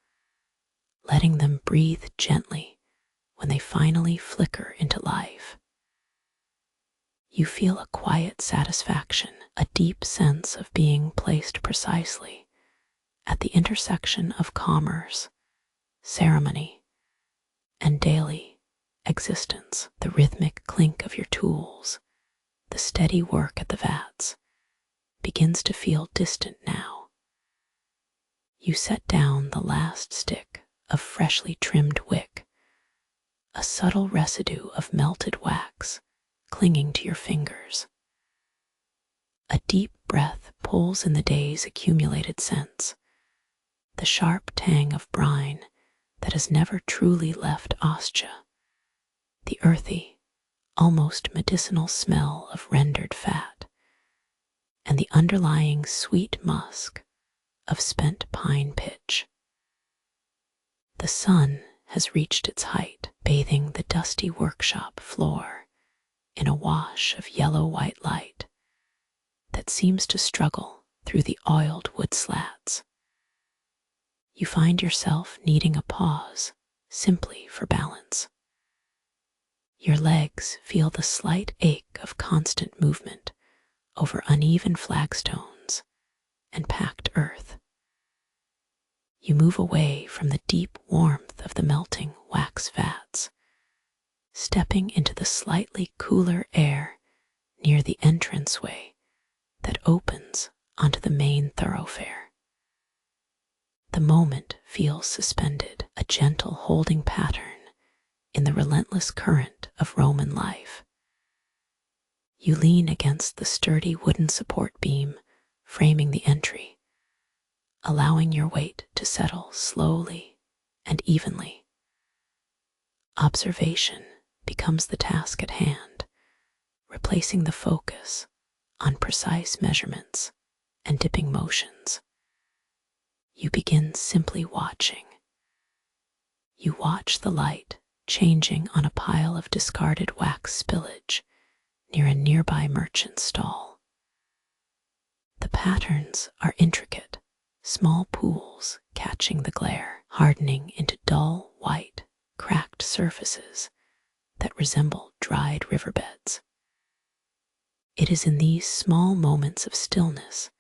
letting them breathe gently when they finally flicker into life. You feel a quiet satisfaction, a deep sense of being placed precisely at the intersection of commerce, ceremony, and daily existence. The rhythmic clink of your tools, the steady work at the vats, begins to feel distant now. You set down the last stick of freshly trimmed wick, a subtle residue of melted wax clinging to your fingers. A deep breath pulls in the day's accumulated scents, the sharp tang of brine that has never truly left Ostia, the earthy, almost medicinal smell of rendered fat, and the underlying sweet musk of spent pine pitch. The sun has reached its height, bathing the dusty workshop floor in a wash of yellow-white light that seems to struggle through the oiled wood slats. You find yourself needing a pause simply for balance. Your legs feel the slight ache of constant movement over uneven flagstones and packed earth. You move away from the deep warmth of the melting wax vats, stepping into the slightly cooler air near the entranceway that opens onto the main thoroughfare. The moment feels suspended, a gentle holding pattern in the relentless current of Roman life. You lean against the sturdy wooden support beam framing the entry, allowing your weight to settle slowly and evenly. Observation becomes the task at hand, replacing the focus on precise measurements and dipping motions. You begin simply watching. You watch the light changing on a pile of discarded wax spillage near a nearby merchant's stall. The patterns are intricate, small pools catching the glare, hardening into dull white, cracked surfaces that resemble dried riverbeds. It is in these small moments of stillness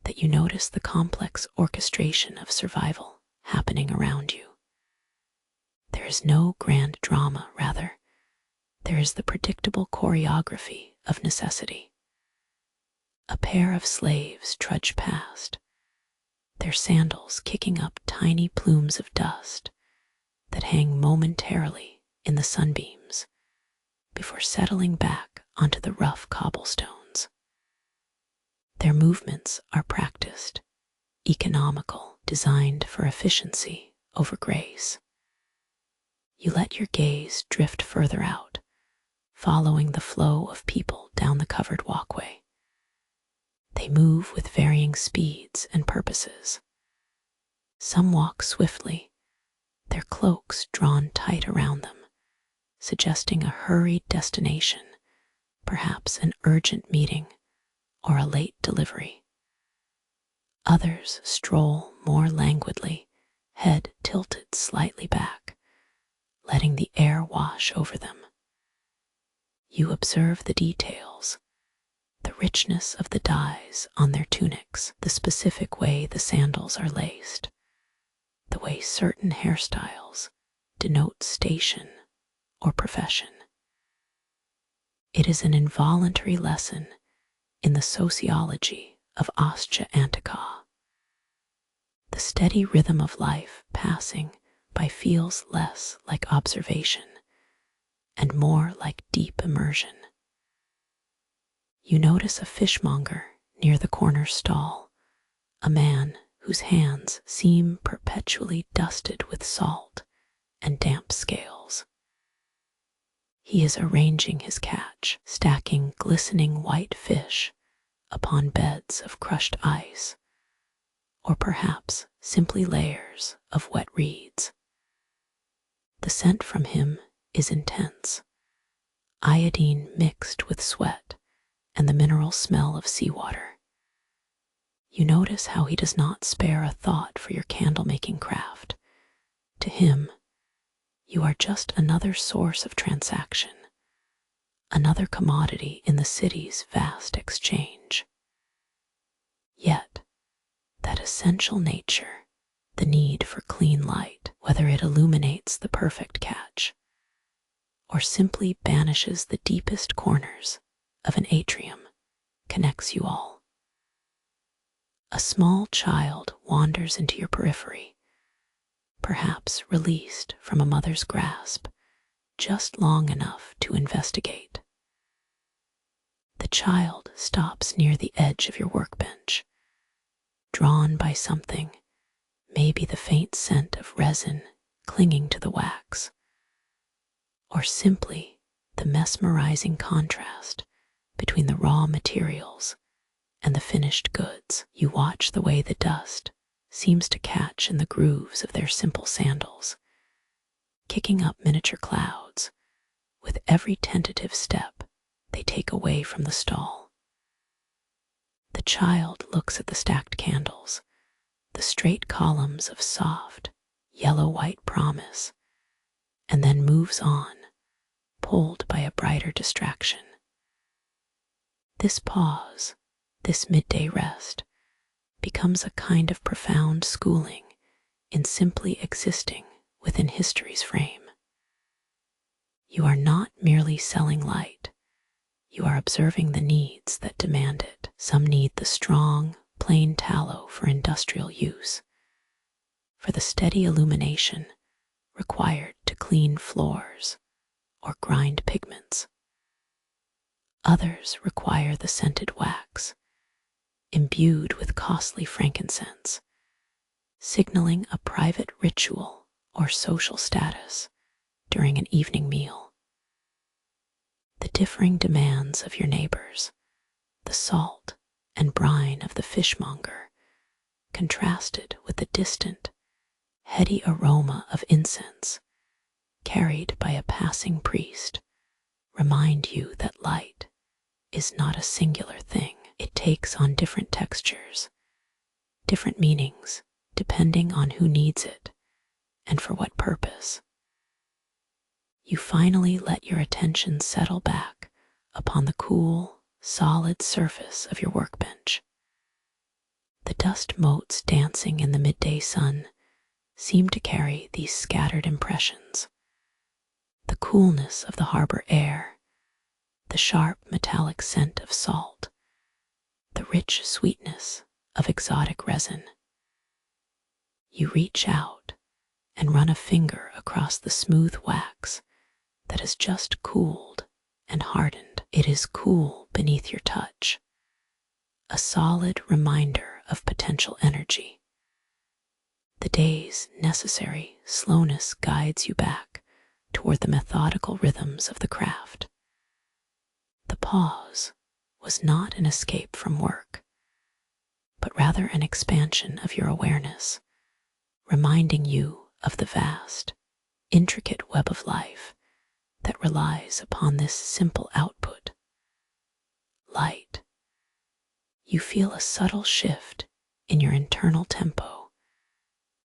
that you notice the complex orchestration of survival happening around you. There is no grand drama, rather, there is the predictable choreography of necessity. A pair of slaves trudge past, their sandals kicking up tiny plumes of dust that hang momentarily in the sunbeams before settling back onto the rough cobblestones. Their movements are practiced, economical, designed for efficiency over grace. You let your gaze drift further out, following the flow of people down the covered walkway. They move with varying speeds and purposes. Some walk swiftly, their cloaks drawn tight around them, suggesting a hurried destination, perhaps an urgent meeting or a late delivery. Others stroll more languidly, head tilted slightly back, letting the air wash over them. You observe the details, the richness of the dyes on their tunics, the specific way the sandals are laced, the way certain hairstyles denote station or profession. It is an involuntary lesson in the sociology of Ostia Antiqua. The steady rhythm of life passing by feels less like observation and more like deep immersion. You notice a fishmonger near the corner stall, a man whose hands seem perpetually dusted with salt and damp scales. He is arranging his catch, stacking glistening white fish upon beds of crushed ice, or perhaps simply layers of wet reeds. The scent from him is intense, iodine mixed with sweat and the mineral smell of seawater. You notice how he does not spare a thought for your candle-making craft. To him, you are just another source of transaction, another commodity in the city's vast exchange. Yet, that essential nature, the need for clean light, whether it illuminates the perfect catch or simply banishes the deepest corners of an atrium, connects you all. A small child wanders into your periphery, perhaps released from a mother's grasp, just long enough to investigate. The child stops near the edge of your workbench, drawn by something, maybe the faint scent of resin clinging to the wax, or simply the mesmerizing contrast between the raw materials and the finished goods. You watch the way the dust seems to catch in the grooves of their simple sandals, kicking up miniature clouds with every tentative step they take away from the stall. The child looks at the stacked candles, the straight columns of soft, yellow-white promise, and then moves on, pulled by a brighter distraction. This pause, this midday rest, becomes a kind of profound schooling in simply existing within history's frame. You are not merely selling light, you are observing the needs that demand it. Some need the strong, plain tallow for industrial use, for the steady illumination required to clean floors or grind pigments. Others require the scented wax, imbued with costly frankincense, signaling a private ritual or social status during an evening meal. The differing demands of your neighbors, the salt and brine of the fishmonger, contrasted with the distant, heady aroma of incense carried by a passing priest, remind you that light is not a singular thing. It takes on different textures, different meanings, depending on who needs it and for what purpose. You finally let your attention settle back upon the cool, solid surface of your workbench. The dust motes dancing in the midday sun seem to carry these scattered impressions. The coolness of the harbor air, the sharp metallic scent of salt, the rich sweetness of exotic resin. You reach out and run a finger across the smooth wax that has just cooled and hardened. It is cool beneath your touch, a solid reminder of potential energy. The day's necessary slowness guides you back toward the methodical rhythms of the craft. The pause was not an escape from work, but rather an expansion of your awareness, reminding you of the vast, intricate web of life that relies upon this simple output. Light. You feel a subtle shift in your internal tempo,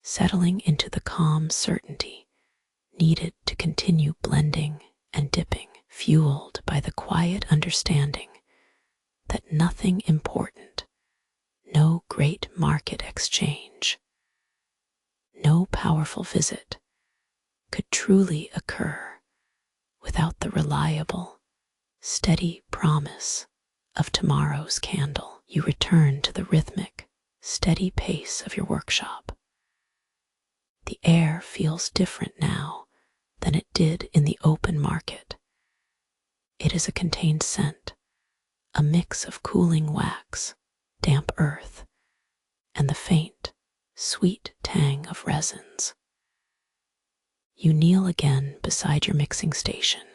settling into the calm certainty needed to continue blending and dipping, fueled by the quiet understanding that nothing important, no great market exchange, no powerful visit could truly occur without the reliable, steady promise of tomorrow's candle. You return to the rhythmic, steady pace of your workshop. The air feels different now than it did in the open market. It is a contained scent, a mix of cooling wax, damp earth, and the faint, sweet tang of resins. You kneel again beside your mixing station,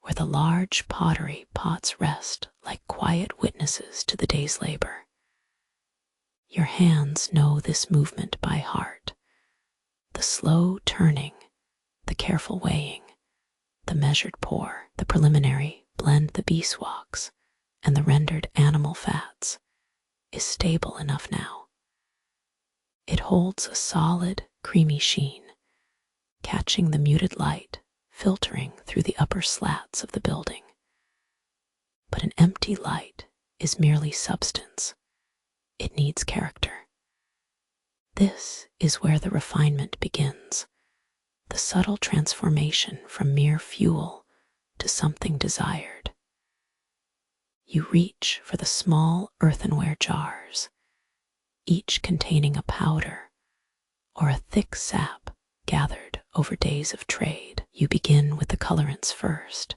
where the large pottery pots rest like quiet witnesses to the day's labor. Your hands know this movement by heart, the slow turning, the careful weighing, the measured pour, the preliminary blend. The beeswax and the rendered animal fats is stable enough now. It holds a solid, creamy sheen, catching the muted light filtering through the upper slats of the building. But an empty light is merely substance. It needs character. This is where the refinement begins, the subtle transformation from mere fuel to something desired. You reach for the small earthenware jars, each containing a powder or a thick sap gathered over days of trade. You begin with the colorants first,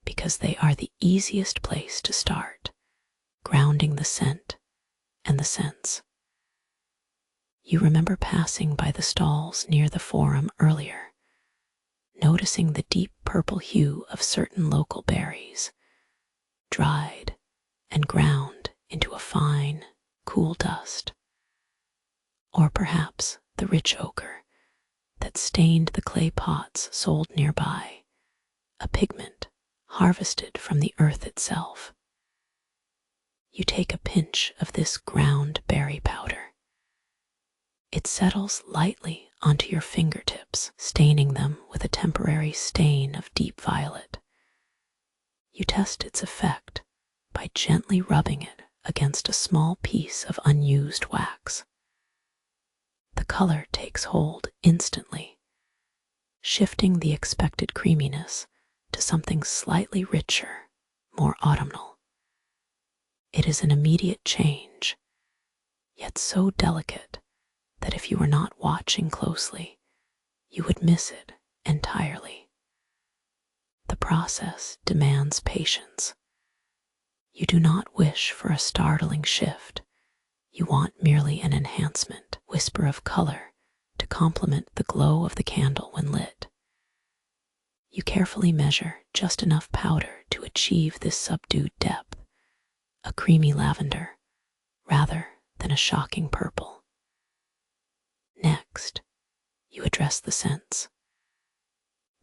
because they are the easiest place to start, grounding the scent and the sense. You remember passing by the stalls near the forum earlier, noticing the deep purple hue of certain local berries, dried and ground into a fine, cool dust. Or perhaps the rich ochre that stained the clay pots sold nearby, a pigment harvested from the earth itself. You take a pinch of this ground berry powder. It settles lightly onto your fingertips, staining them with a temporary stain of deep violet. You test its effect by gently rubbing it against a small piece of unused wax. The color takes hold instantly, shifting the expected creaminess to something slightly richer, more autumnal. It is an immediate change, yet so delicate that if you were not watching closely, you would miss it entirely. The process demands patience. You do not wish for a startling shift. You want merely an enhancement, whisper of color to complement the glow of the candle when lit. You carefully measure just enough powder to achieve this subdued depth, a creamy lavender rather than a shocking purple. Next, you address the scents.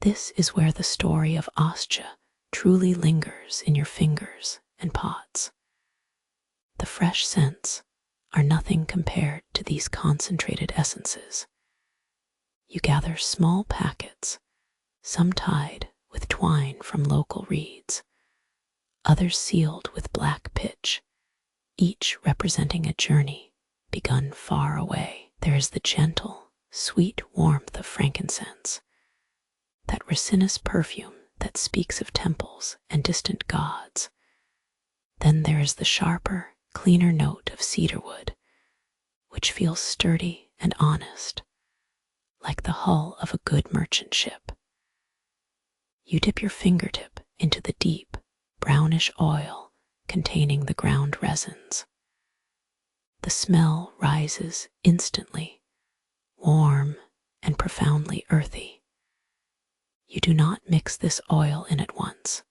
This is where the story of Ostia truly lingers in your fingers and pots. The fresh scents are nothing compared to these concentrated essences. You gather small packets, some tied with twine from local reeds, others sealed with black pitch, each representing a journey begun far away. There is the gentle, sweet warmth of frankincense, that resinous perfume that speaks of temples and distant gods. Then there is the sharper, cleaner note of cedarwood, which feels sturdy and honest, like the hull of a good merchant ship. You dip your fingertip into the deep, brownish oil containing the ground resins. The smell rises instantly, warm and profoundly earthy. You do not mix this oil in at once.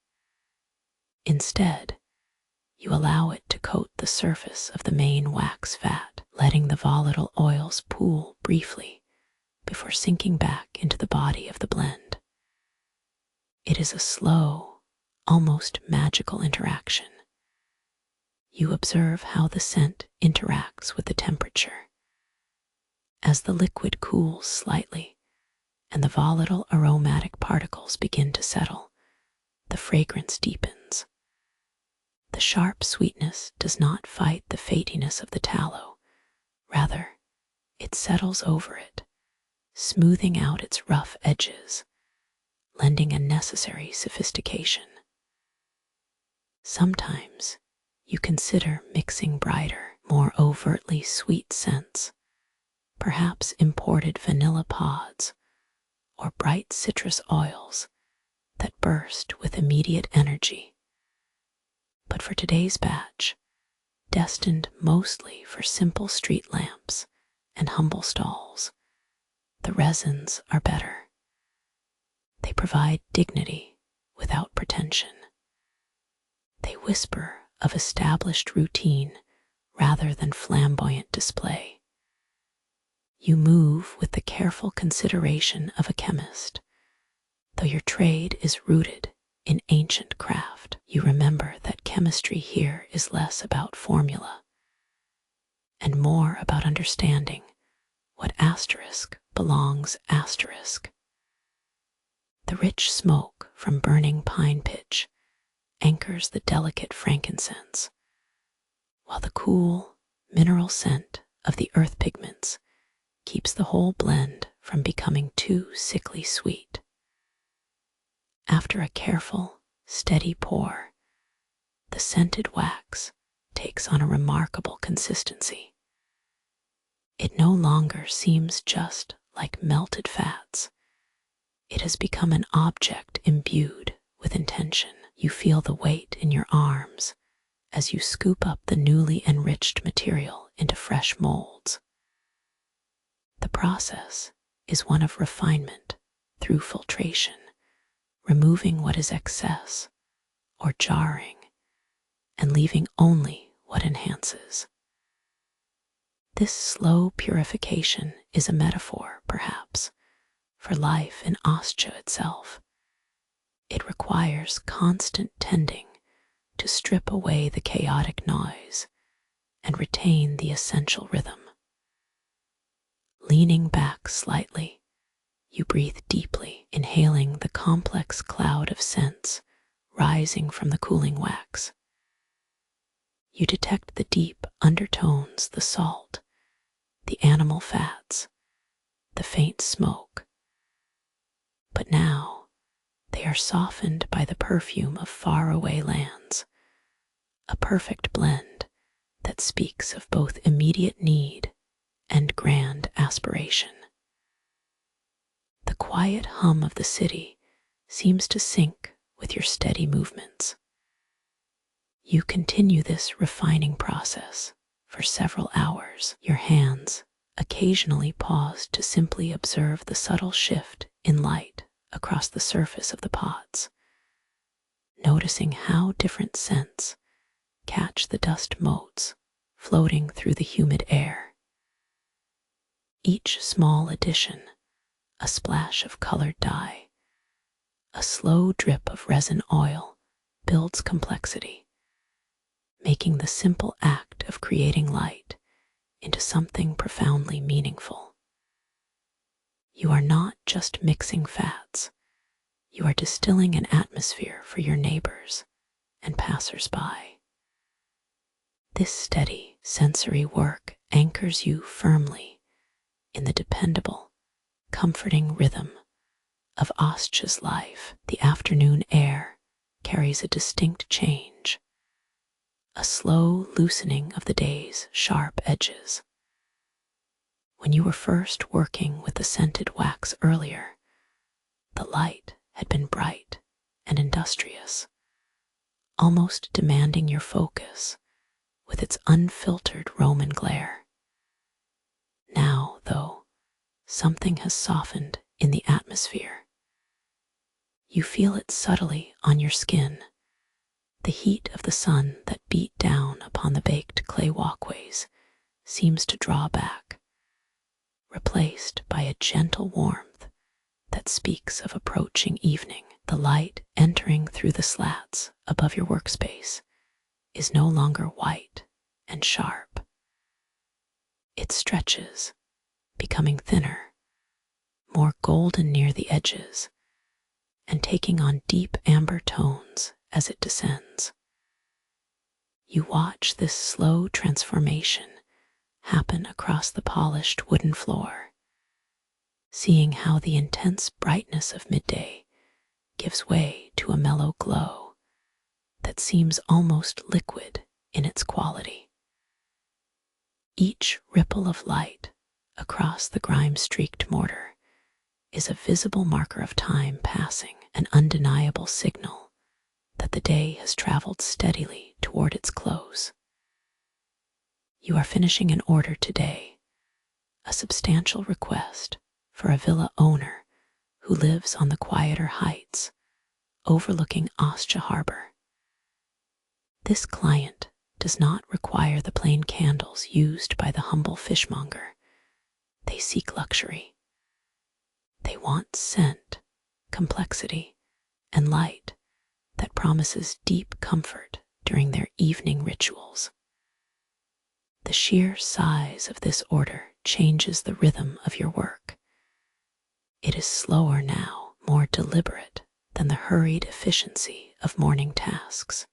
Instead, you allow it to coat the surface of the main wax vat, letting the volatile oils pool briefly before sinking back into the body of the blend. It is a slow, almost magical interaction. You observe how the scent interacts with the temperature. As the liquid cools slightly and the volatile aromatic particles begin to settle, the fragrance deepens. The sharp sweetness does not fight the fatiness of the tallow. Rather, it settles over it, smoothing out its rough edges, lending a necessary sophistication. Sometimes you consider mixing brighter, more overtly sweet scents, perhaps imported vanilla pods or bright citrus oils that burst with immediate energy. But for today's batch, destined mostly for simple street lamps and humble stalls, the resins are better. They provide dignity without pretension. They whisper of established routine rather than flamboyant display. You move with the careful consideration of a chemist. Though your trade is rooted in ancient craft, you remember that chemistry here is less about formula and more about understanding what asterisk belongs asterisk. The rich smoke from burning pine pitch anchors the delicate frankincense, while the cool, mineral scent of the earth pigments keeps the whole blend from becoming too sickly sweet. After a careful, steady pour, the scented wax takes on a remarkable consistency. It no longer seems just like melted fats. It has become an object imbued with intention. You feel the weight in your arms as you scoop up the newly enriched material into fresh molds. The process is one of refinement through filtration, removing what is excess or jarring and leaving only what enhances. This slow purification is a metaphor, perhaps, for life in Ostia itself. It requires constant tending to strip away the chaotic noise and retain the essential rhythm. Leaning back slightly, you breathe deeply, inhaling the complex cloud of scents rising from the cooling wax. You detect the deep undertones, the salt, the animal fats, the faint smoke. But now they are softened by the perfume of faraway lands, a perfect blend that speaks of both immediate need and grand aspiration. The quiet hum of the city seems to sync with your steady movements. You continue this refining process for several hours. Your hands occasionally pause to simply observe the subtle shift in light across the surface of the pots, noticing how different scents catch the dust motes floating through the humid air. Each small addition, a splash of colored dye, a slow drip of resin oil, builds complexity, making the simple act of creating light into something profoundly meaningful. You are not just mixing fats, you are distilling an atmosphere for your neighbors and passers-by. This steady sensory work anchors you firmly in the dependable, comforting rhythm of Ostia's life. The afternoon air carries a distinct change, a slow loosening of the day's sharp edges. When you were first working with the scented wax earlier, the light had been bright and industrious, almost demanding your focus with its unfiltered Roman glare. Now, though, something has softened in the atmosphere. You feel it subtly on your skin, the heat of the sun that beat down upon the baked clay walkways seems to draw back, replaced by a gentle warmth that speaks of approaching evening. The light entering through the slats above your workspace is no longer white and sharp. It stretches, becoming thinner, more golden near the edges, and taking on deep amber tones as it descends. You watch this slow transformation happen across the polished wooden floor, seeing how the intense brightness of midday gives way to a mellow glow that seems almost liquid in its quality. Each ripple of light across the grime-streaked mortar is a visible marker of time passing, an undeniable signal that the day has traveled steadily toward its close. You are finishing an order today, a substantial request for a villa owner who lives on the quieter heights overlooking Ostia Harbor. This client does not require the plain candles used by the humble fishmonger. They seek luxury. They want scent, complexity, and light that promises deep comfort during their evening rituals. The sheer size of this order changes the rhythm of your work. It is slower now, more deliberate than the hurried efficiency of morning tasks.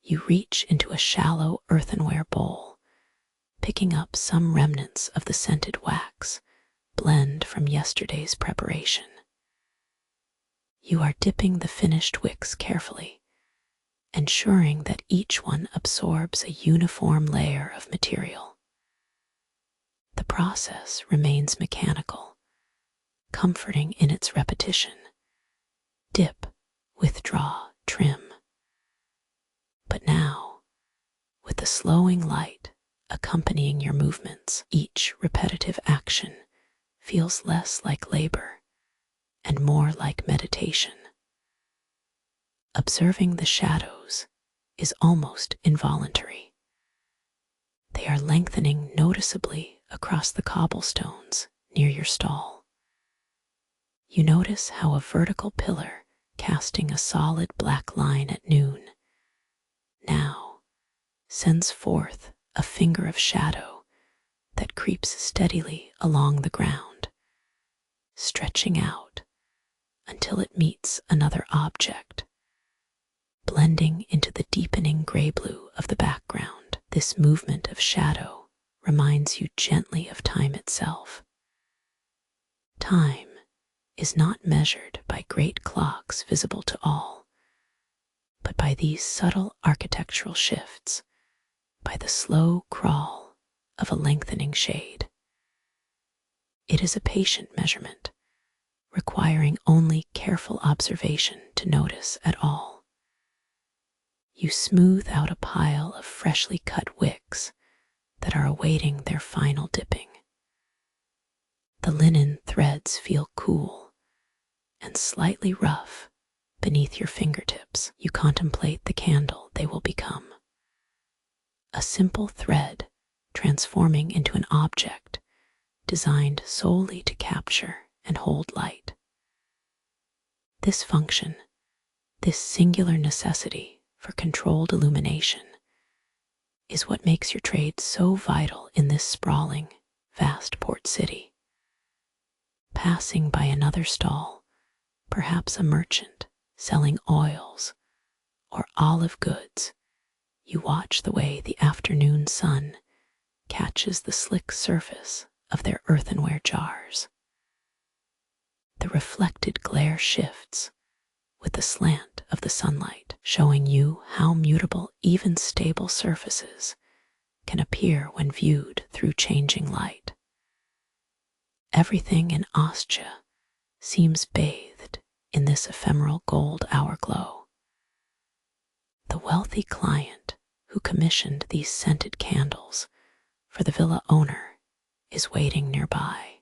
You reach into a shallow earthenware bowl, picking up some remnants of the scented wax blend from yesterday's preparation. You are dipping the finished wicks carefully, ensuring that each one absorbs a uniform layer of material. The process remains mechanical, comforting in its repetition. Dip, withdraw, trim. But now, with the slowing light accompanying your movements, each repetitive action feels less like labor and more like meditation. Observing the shadows is almost involuntary. They are lengthening noticeably across the cobblestones near your stall. You notice how a vertical pillar casting a solid black line at noon now sends forth a finger of shadow that creeps steadily along the ground, stretching out until it meets another object, blending into the deepening gray-blue of the background. This movement of shadow reminds you gently of time itself. Time is not measured by great clocks visible to all, but by these subtle architectural shifts, by the slow crawl of a lengthening shade. It is a patient measurement, requiring only careful observation to notice at all. You smooth out a pile of freshly cut wicks that are awaiting their final dipping. The linen threads feel cool and slightly rough beneath your fingertips. You contemplate the candle they will become. A simple thread transforming into an object designed solely to capture and hold light. This function, this singular necessity for controlled illumination, is what makes your trade so vital in this sprawling, vast port city. Passing by another stall, perhaps a merchant selling oils or olive goods, you watch the way the afternoon sun catches the slick surface of their earthenware jars. The reflected glare shifts with the slant of the sunlight, showing you how mutable even stable surfaces can appear when viewed through changing light. Everything in Ostia seems bathed in this ephemeral gold hour glow. The wealthy client who commissioned these scented candles for the villa owner is waiting nearby.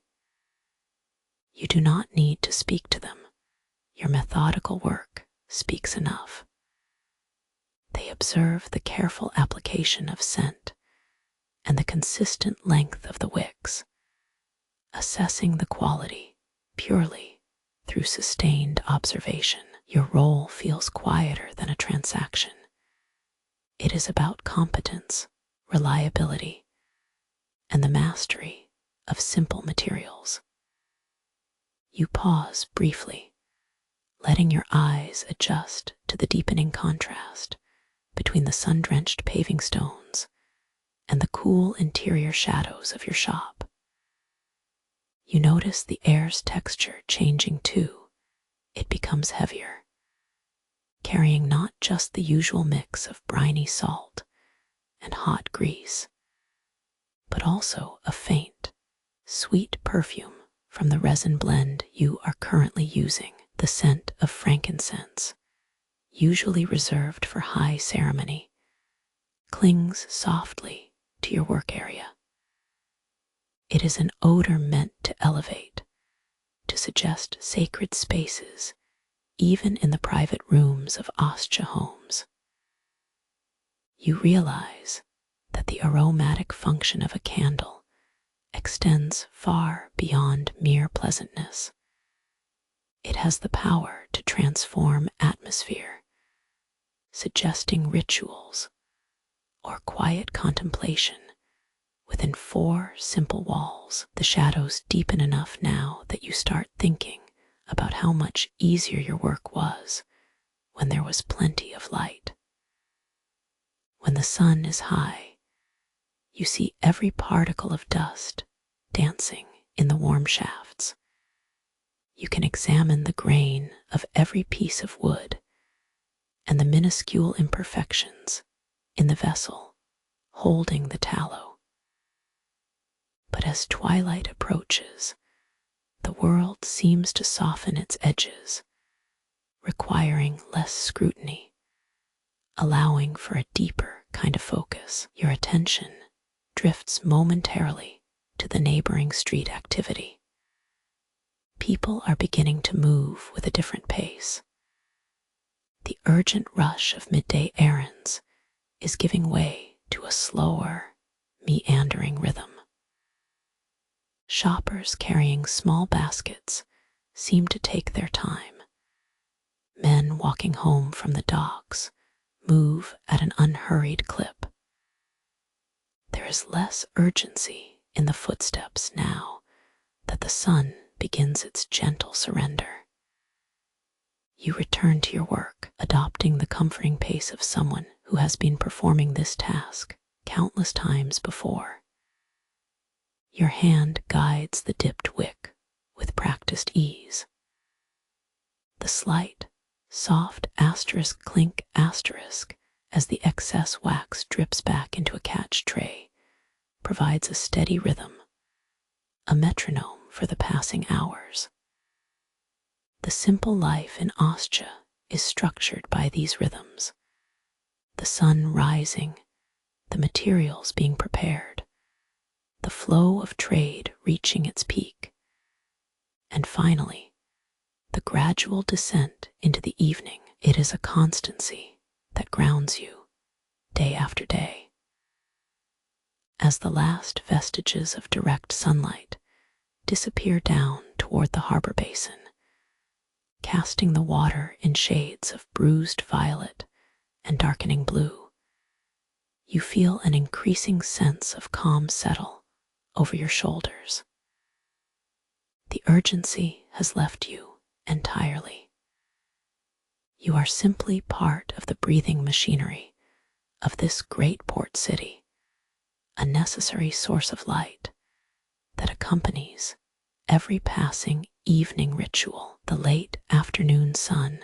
You do not need to speak to them. Your methodical work speaks enough. They observe the careful application of scent and the consistent length of the wicks, assessing the quality purely through sustained observation. Your role feels quieter than a transaction. It is about competence, reliability, and the mastery of simple materials. You pause briefly, letting your eyes adjust to the deepening contrast between the sun-drenched paving stones and the cool interior shadows of your shop. You notice the air's texture changing too. It becomes heavier, carrying not just the usual mix of briny salt and hot grease, but also a faint, sweet perfume from the resin blend you are currently using. The scent of frankincense, usually reserved for high ceremony, clings softly to your work area. It is an odor meant to elevate, to suggest sacred spaces, even in the private rooms of Ostia homes. You realize that the aromatic function of a candle extends far beyond mere pleasantness. It has the power to transform atmosphere, suggesting rituals or quiet contemplation within 4 simple walls. The shadows deepen enough now that you start thinking about how much easier your work was when there was plenty of light. When the sun is high, you see every particle of dust dancing in the warm shafts. You can examine the grain of every piece of wood and the minuscule imperfections in the vessel holding the tallow. But as twilight approaches, the world seems to soften its edges, requiring less scrutiny, allowing for a deeper kind of focus. Your attention drifts momentarily to the neighboring street activity. People are beginning to move with a different pace. The urgent rush of midday errands is giving way to a slower, meandering rhythm. Shoppers carrying small baskets seem to take their time. Men walking home from the docks move at an unhurried clip. There is less urgency in the footsteps now that the sun begins its gentle surrender. You return to your work, adopting the comforting pace of someone who has been performing this task countless times before. Your hand guides the dipped wick with practiced ease. The slight, soft asterisk clink asterisk as the excess wax drips back into a catch tray provides a steady rhythm, a metronome for the passing hours. The simple life in Ostia is structured by these rhythms, the sun rising, the materials being prepared, the flow of trade reaching its peak, and finally, the gradual descent into the evening. It is a constancy that grounds you day after day. As the last vestiges of direct sunlight disappear down toward the harbor basin, casting the water in shades of bruised violet and darkening blue, you feel an increasing sense of calm settle over your shoulders. The urgency has left you entirely. You are simply part of the breathing machinery of this great port city, a necessary source of light that accompanies every passing evening ritual. The late afternoon sun,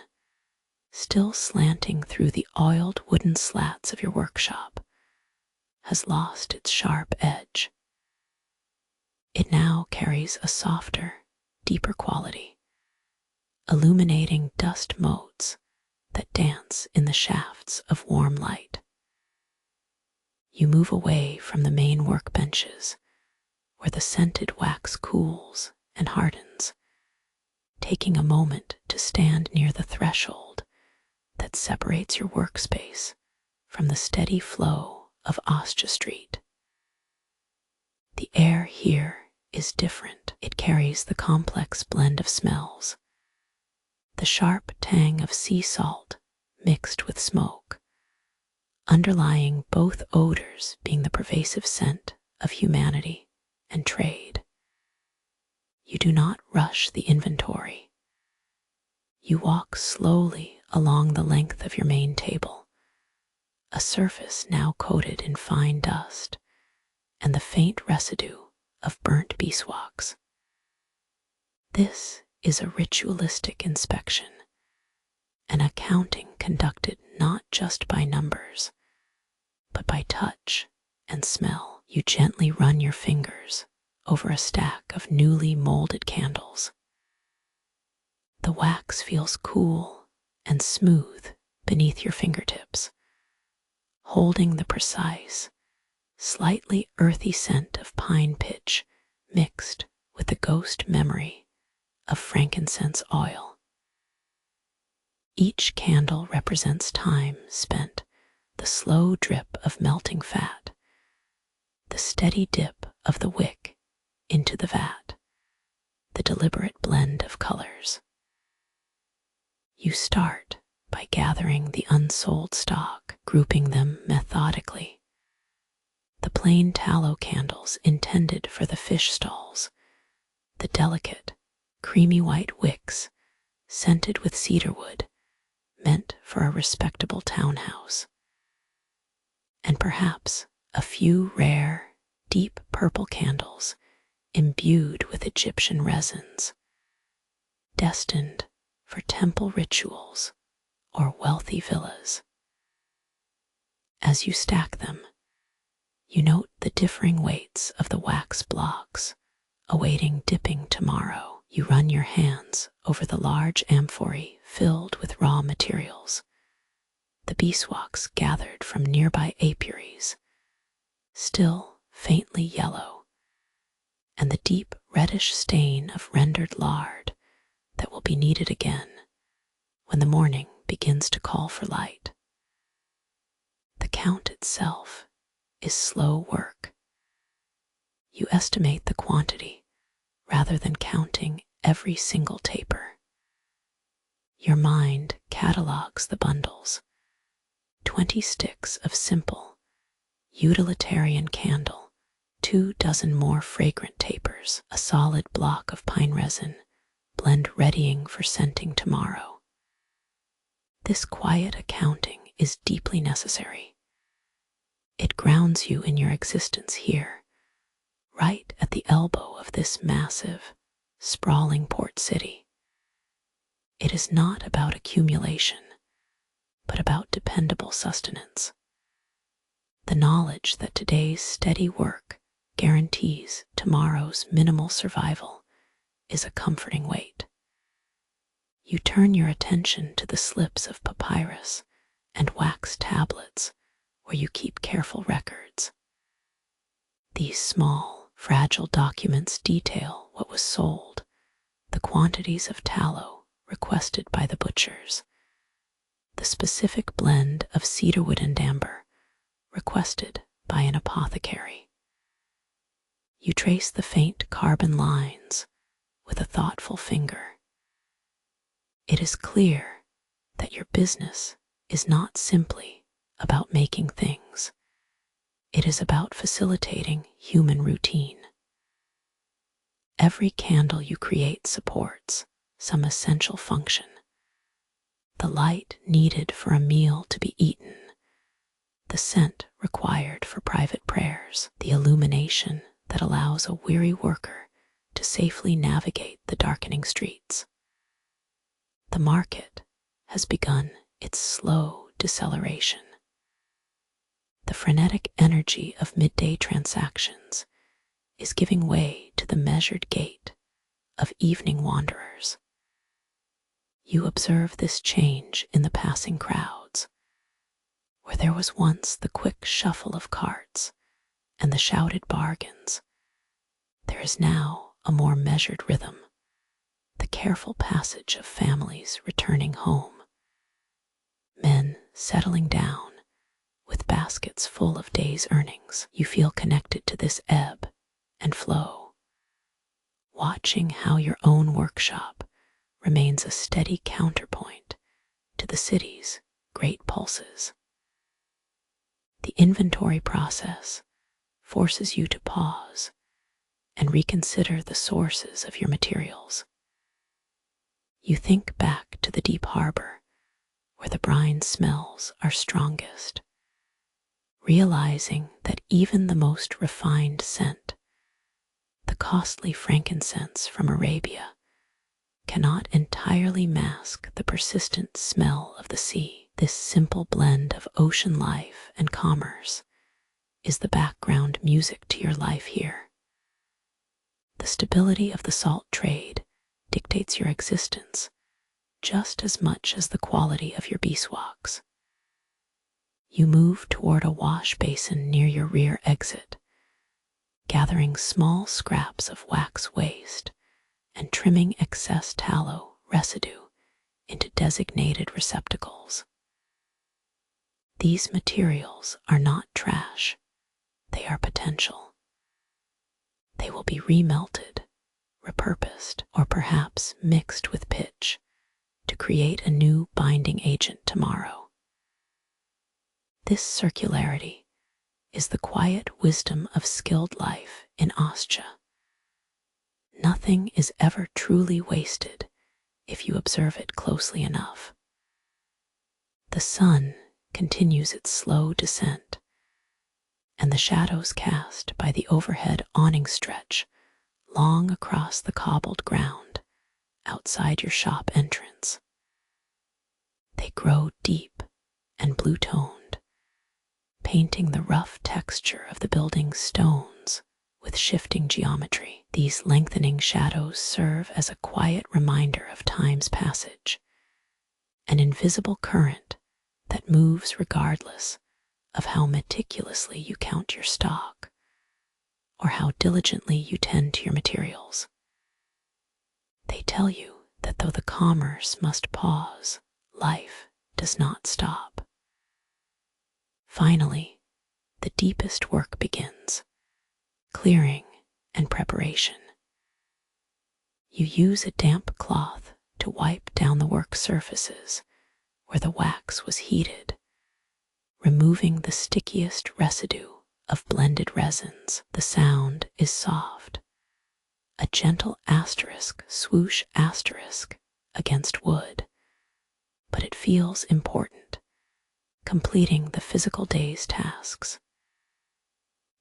still slanting through the oiled wooden slats of your workshop, has lost its sharp edge. It now carries a softer, deeper quality, illuminating dust motes that dance in the shafts of warm light. You move away from the main workbenches where the scented wax cools and hardens, taking a moment to stand near the threshold that separates your workspace from the steady flow of Ostia Street. The air here is different. It carries the complex blend of smells, the sharp tang of sea salt mixed with smoke, underlying both odors being the pervasive scent of humanity and trade. You do not rush the inventory. You walk slowly along the length of your main table, a surface now coated in fine dust and the faint residue of burnt beeswax. This is a ritualistic inspection, an accounting conducted not just by numbers, but by touch and smell. You gently run your fingers over a stack of newly molded candles. The wax feels cool and smooth beneath your fingertips, holding the precise, slightly earthy scent of pine pitch mixed with the ghost memory of frankincense oil. Each candle represents time spent, the slow drip of melting fat, the steady dip of the wick into the vat, the deliberate blend of colors. You start by gathering the unsold stock, grouping them methodically. The plain tallow candles intended for the fish stalls, the delicate, creamy white wicks scented with cedarwood meant for a respectable townhouse, and perhaps a few rare, deep purple candles imbued with Egyptian resins, destined for temple rituals or wealthy villas. As you stack them, you note the differing weights of the wax blocks, awaiting dipping tomorrow. You run your hands over the large amphorae filled with raw materials, the beeswax gathered from nearby apiaries, still faintly yellow, and the deep reddish stain of rendered lard that will be needed again when the morning begins to call for light. The count itself is slow work. You estimate the quantity rather than counting every single taper. Your mind catalogs the bundles, 20 sticks of simple, utilitarian candle, 24 more fragrant tapers, a solid block of pine resin, blend readying for scenting tomorrow. This quiet accounting is deeply necessary. It grounds you in your existence here, right at the elbow of this massive, sprawling port city. It is not about accumulation, but about dependable sustenance. The knowledge that today's steady work guarantees tomorrow's minimal survival is a comforting weight. You turn your attention to the slips of papyrus and wax tablets where you keep careful records. These small, fragile documents detail what was sold, the quantities of tallow requested by the butchers, the specific blend of cedarwood and amber requested by an apothecary. You trace the faint carbon lines with a thoughtful finger. It is clear that your business is not simply about making things. It is about facilitating human routine. Every candle you create supports some essential function. The light needed for a meal to be eaten, the scent required for private prayers, the illumination that allows a weary worker to safely navigate the darkening streets. The market has begun its slow deceleration. The frenetic energy of midday transactions is giving way to the measured gait of evening wanderers. You observe this change in the passing crowds. Where there was once the quick shuffle of carts and the shouted bargains, there is now a more measured rhythm, the careful passage of families returning home, men settling down with baskets full of days' earnings. You feel connected to this ebb and flow, watching how your own workshop remains a steady counterpoint to the city's great pulses. The inventory process forces you to pause and reconsider the sources of your materials. You think back to the deep harbor where the brine smells are strongest, realizing that even the most refined scent, the costly frankincense from Arabia, cannot entirely mask the persistent smell of the sea. This simple blend of ocean life and commerce is the background music to your life here. The stability of the salt trade dictates your existence just as much as the quality of your beeswax. You move toward a wash basin near your rear exit, gathering small scraps of wax waste and trimming excess tallow residue into designated receptacles. These materials are not trash, they are potential. They will be remelted, repurposed, or perhaps mixed with pitch to create a new binding agent tomorrow. This circularity is the quiet wisdom of skilled life in Ostia. Nothing is ever truly wasted if you observe it closely enough. The sun continues its slow descent, and the shadows cast by the overhead awning stretch long across the cobbled ground outside your shop entrance. They grow deep and blue-toned, painting the rough texture of the building's stones with shifting geometry. These lengthening shadows serve as a quiet reminder of time's passage, an invisible current that moves regardless of how meticulously you count your stock or how diligently you tend to your materials. They tell you that though the commerce must pause, life does not stop. Finally, the deepest work begins, clearing and preparation. You use a damp cloth to wipe down the work surfaces where the wax was heated, removing the stickiest residue of blended resins. The sound is soft, a gentle asterisk swoosh asterisk against wood, but it feels important, completing the physical day's tasks.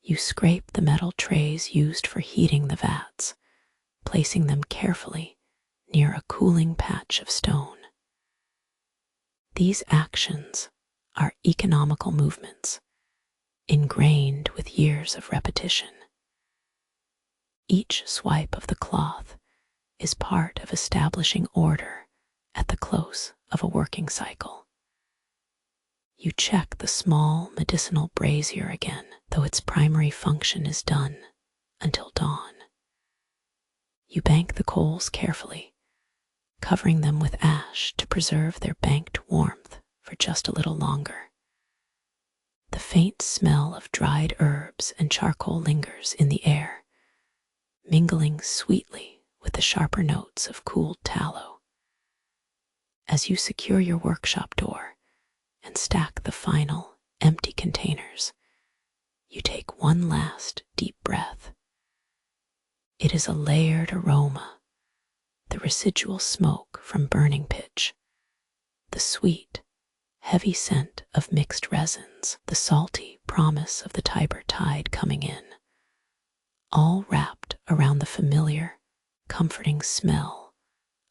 You scrape the metal trays used for heating the vats, placing them carefully near a cooling patch of stone. These actions are economical movements, ingrained with years of repetition. Each swipe of the cloth is part of establishing order at the close of a working cycle. You check the small medicinal brazier again, though its primary function is done until dawn. You bank the coals carefully, covering them with ash to preserve their banked warmth for just a little longer. The faint smell of dried herbs and charcoal lingers in the air, mingling sweetly with the sharper notes of cooled tallow. As you secure your workshop door and stack the final empty containers, you take one last deep breath. It is a layered aroma, the residual smoke from burning pitch, the sweet, heavy scent of mixed resins, the salty promise of the Tiber tide coming in, all wrapped around the familiar, comforting smell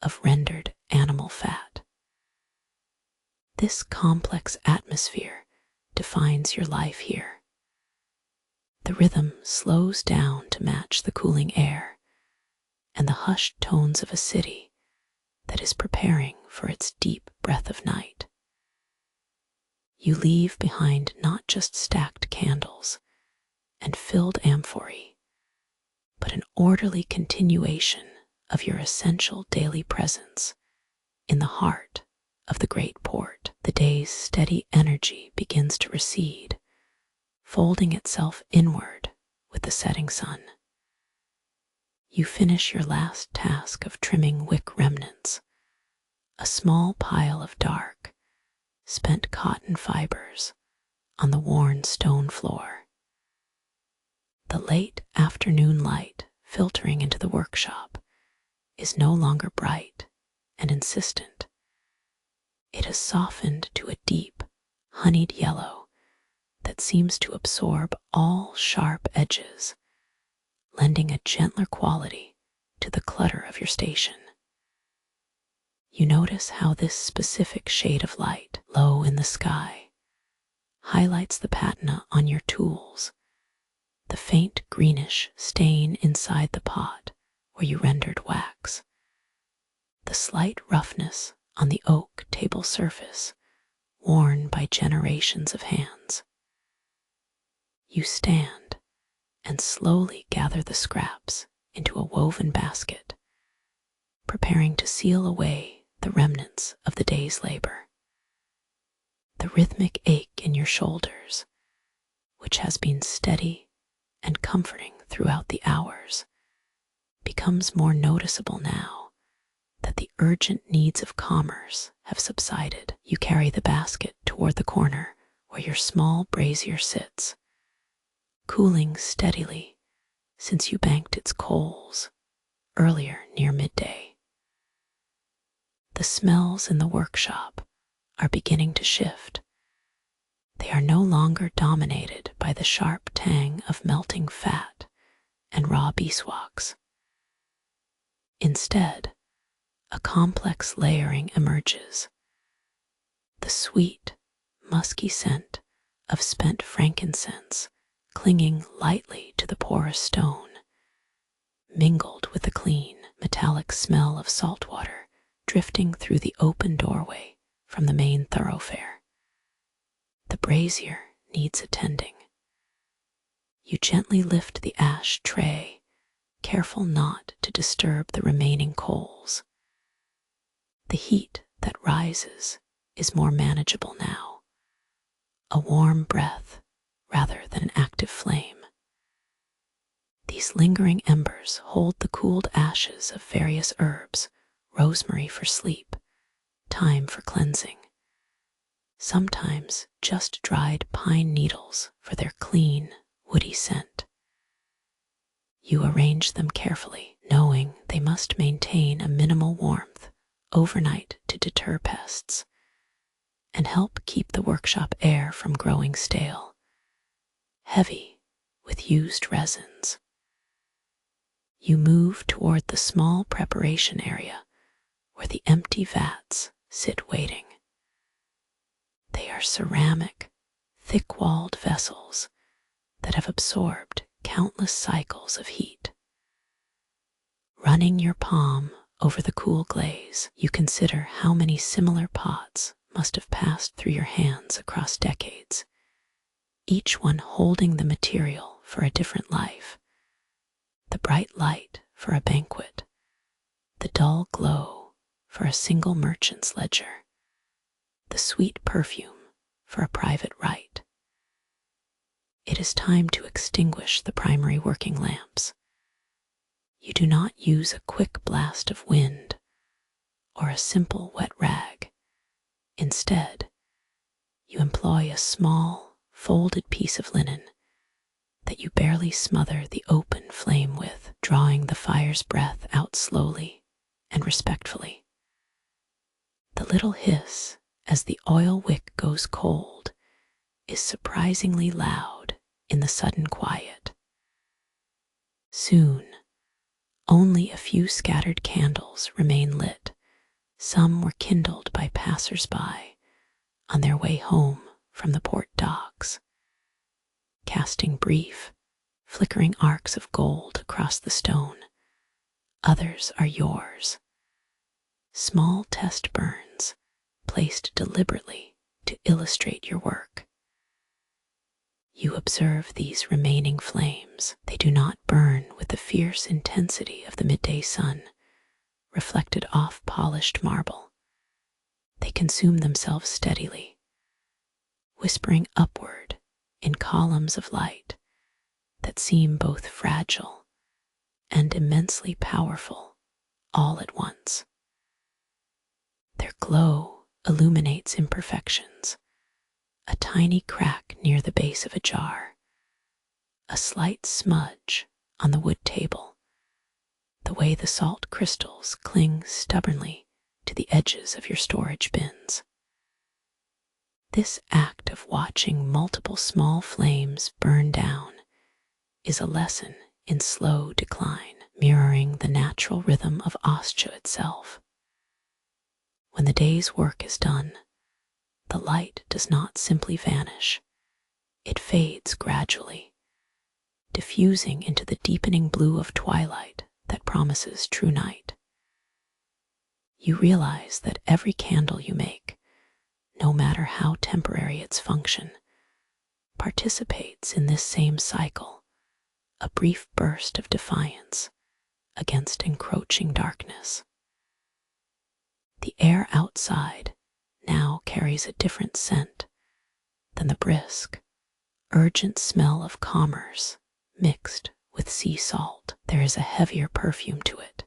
of rendered animal fat. This complex atmosphere defines your life here. The rhythm slows down to match the cooling air and the hushed tones of a city that is preparing for its deep breath of night. You leave behind not just stacked candles and filled amphorae, but an orderly continuation of your essential daily presence in the heart of the great port. The day's steady energy begins to recede, folding itself inward with the setting sun. You finish your last task of trimming wick remnants, a small pile of dark, spent cotton fibers on the worn stone floor. The late afternoon light filtering into the workshop is no longer bright and insistent. It has softened to a deep, honeyed yellow that seems to absorb all sharp edges, lending a gentler quality to the clutter of your station. You notice how this specific shade of light, low in the sky, highlights the patina on your tools, the faint greenish stain inside the pot where you rendered wax, the slight roughness on the oak table surface worn by generations of hands. You stand and slowly gather the scraps into a woven basket, preparing to seal away the remnants of the day's labor. The rhythmic ache in your shoulders, which has been steady and comforting throughout the hours, becomes more noticeable now that the urgent needs of commerce have subsided. You carry the basket toward the corner where your small brazier sits, cooling steadily since you banked its coals earlier near midday. The smells in the workshop are beginning to shift. They are no longer dominated by the sharp tang of melting fat and raw beeswax. Instead, a complex layering emerges. The sweet, musky scent of spent frankincense clinging lightly to the porous stone, mingled with the clean, metallic smell of salt water drifting through the open doorway from the main thoroughfare. The brazier needs attending. You gently lift the ash tray, careful not to disturb the remaining coals. The heat that rises is more manageable now, a warm breath rather than an active flame. These lingering embers hold the cooled ashes of various herbs, rosemary for sleep, thyme for cleansing, sometimes just dried pine needles for their clean, woody scent. You arrange them carefully, knowing they must maintain a minimal warmth overnight to deter pests and help keep the workshop air from growing stale, heavy with used resins. You move toward the small preparation area where the empty vats sit waiting. They are ceramic, thick-walled vessels that have absorbed countless cycles of heat. Running your palm over the cool glaze, you consider how many similar pots must have passed through your hands across decades, each one holding the material for a different life. The bright light for a banquet, the dull glow for a single merchant's ledger, the sweet perfume for a private rite. It is time to extinguish the primary working lamps. You do not use a quick blast of wind or a simple wet rag. Instead, you employ a small, folded piece of linen that you barely smother the open flame with, drawing the fire's breath out slowly and respectfully. The little hiss as the oil wick goes cold is surprisingly loud in the sudden quiet. Soon, only a few scattered candles remain lit. Some were kindled by passers-by on their way home from the port docks, casting brief, flickering arcs of gold across the stone. Others are yours, small test burns placed deliberately to illustrate your work. You observe these remaining flames. They do not burn with the fierce intensity of the midday sun, reflected off polished marble. They consume themselves steadily, whispering upward in columns of light that seem both fragile and immensely powerful all at once. Their glow illuminates imperfections, a tiny crack near the base of a jar, a slight smudge on the wood table, the way the salt crystals cling stubbornly to the edges of your storage bins. This act of watching multiple small flames burn down is a lesson in slow decline, mirroring the natural rhythm of Ostia itself. When the day's work is done, the light does not simply vanish. It fades gradually, diffusing into the deepening blue of twilight that promises true night. You realize that every candle you make, no matter how temporary its function, participates in this same cycle, a brief burst of defiance against encroaching darkness. The air outside now carries a different scent than the brisk, urgent smell of commerce mixed with sea salt. There is a heavier perfume to it,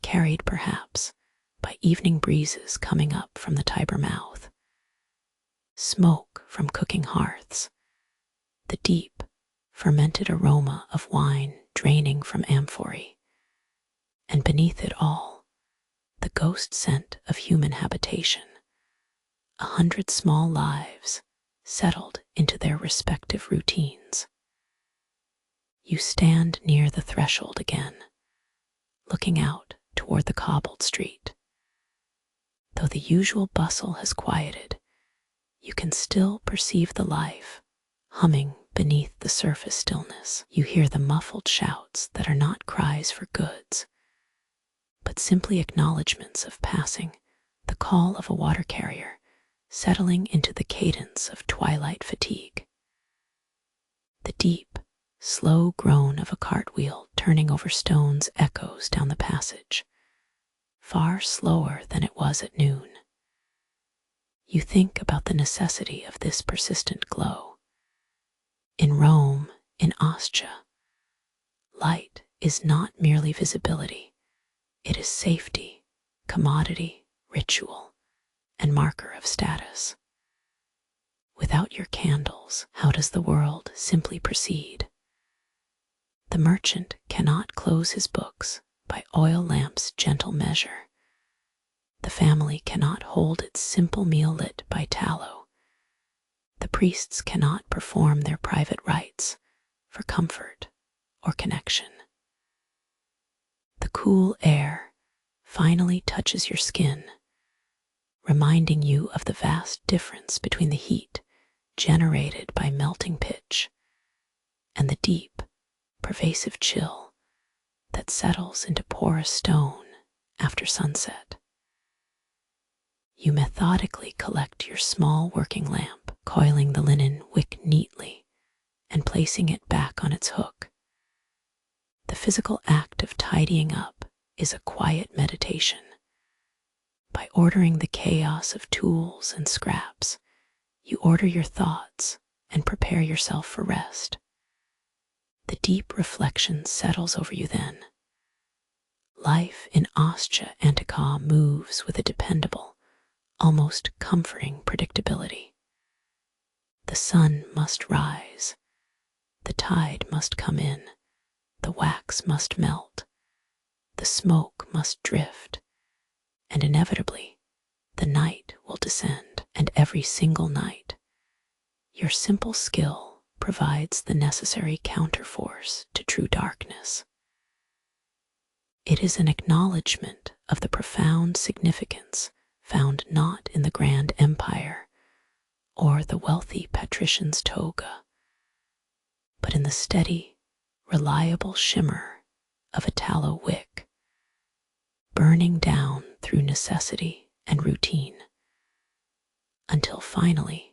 carried perhaps by evening breezes coming up from the Tiber mouth, smoke from cooking hearths, the deep, fermented aroma of wine draining from amphorae, and beneath it all, the ghost scent of human habitation, 100 small lives settled into their respective routines. You stand near the threshold again, looking out toward the cobbled street. Though the usual bustle has quieted, you can still perceive the life humming beneath the surface stillness. You hear the muffled shouts that are not cries for goods, but simply acknowledgments of passing, the call of a water carrier settling into the cadence of twilight fatigue. The deep, slow groan of a cartwheel turning over stones echoes down the passage, far slower than it was at noon. You think about the necessity of this persistent glow. In Rome, in Ostia, light is not merely visibility. It is safety, commodity, ritual, and marker of status. Without your candles, how does the world simply proceed? The merchant cannot close his books by oil lamp's gentle measure. The family cannot hold its simple meal lit by tallow. The priests cannot perform their private rites for comfort or connection. The cool air finally touches your skin, reminding you of the vast difference between the heat generated by melting pitch and the deep, pervasive chill that settles into porous stone after sunset. You methodically collect your small working lamp, coiling the linen wick neatly and placing it back on its hook. The physical act of tidying up is a quiet meditation. By ordering the chaos of tools and scraps, you order your thoughts and prepare yourself for rest. The deep reflection settles over you then. Life in Ostia Antiqua moves with a dependable, almost comforting predictability. The sun must rise, the tide must come in, the wax must melt, the smoke must drift, and inevitably the night will descend. And every single night, your simple skill provides the necessary counterforce to true darkness. It is an acknowledgement of the profound significance found not in the grand empire or the wealthy patrician's toga, but in the steady, reliable shimmer of a tallow wick, burning down through necessity and routine, until finally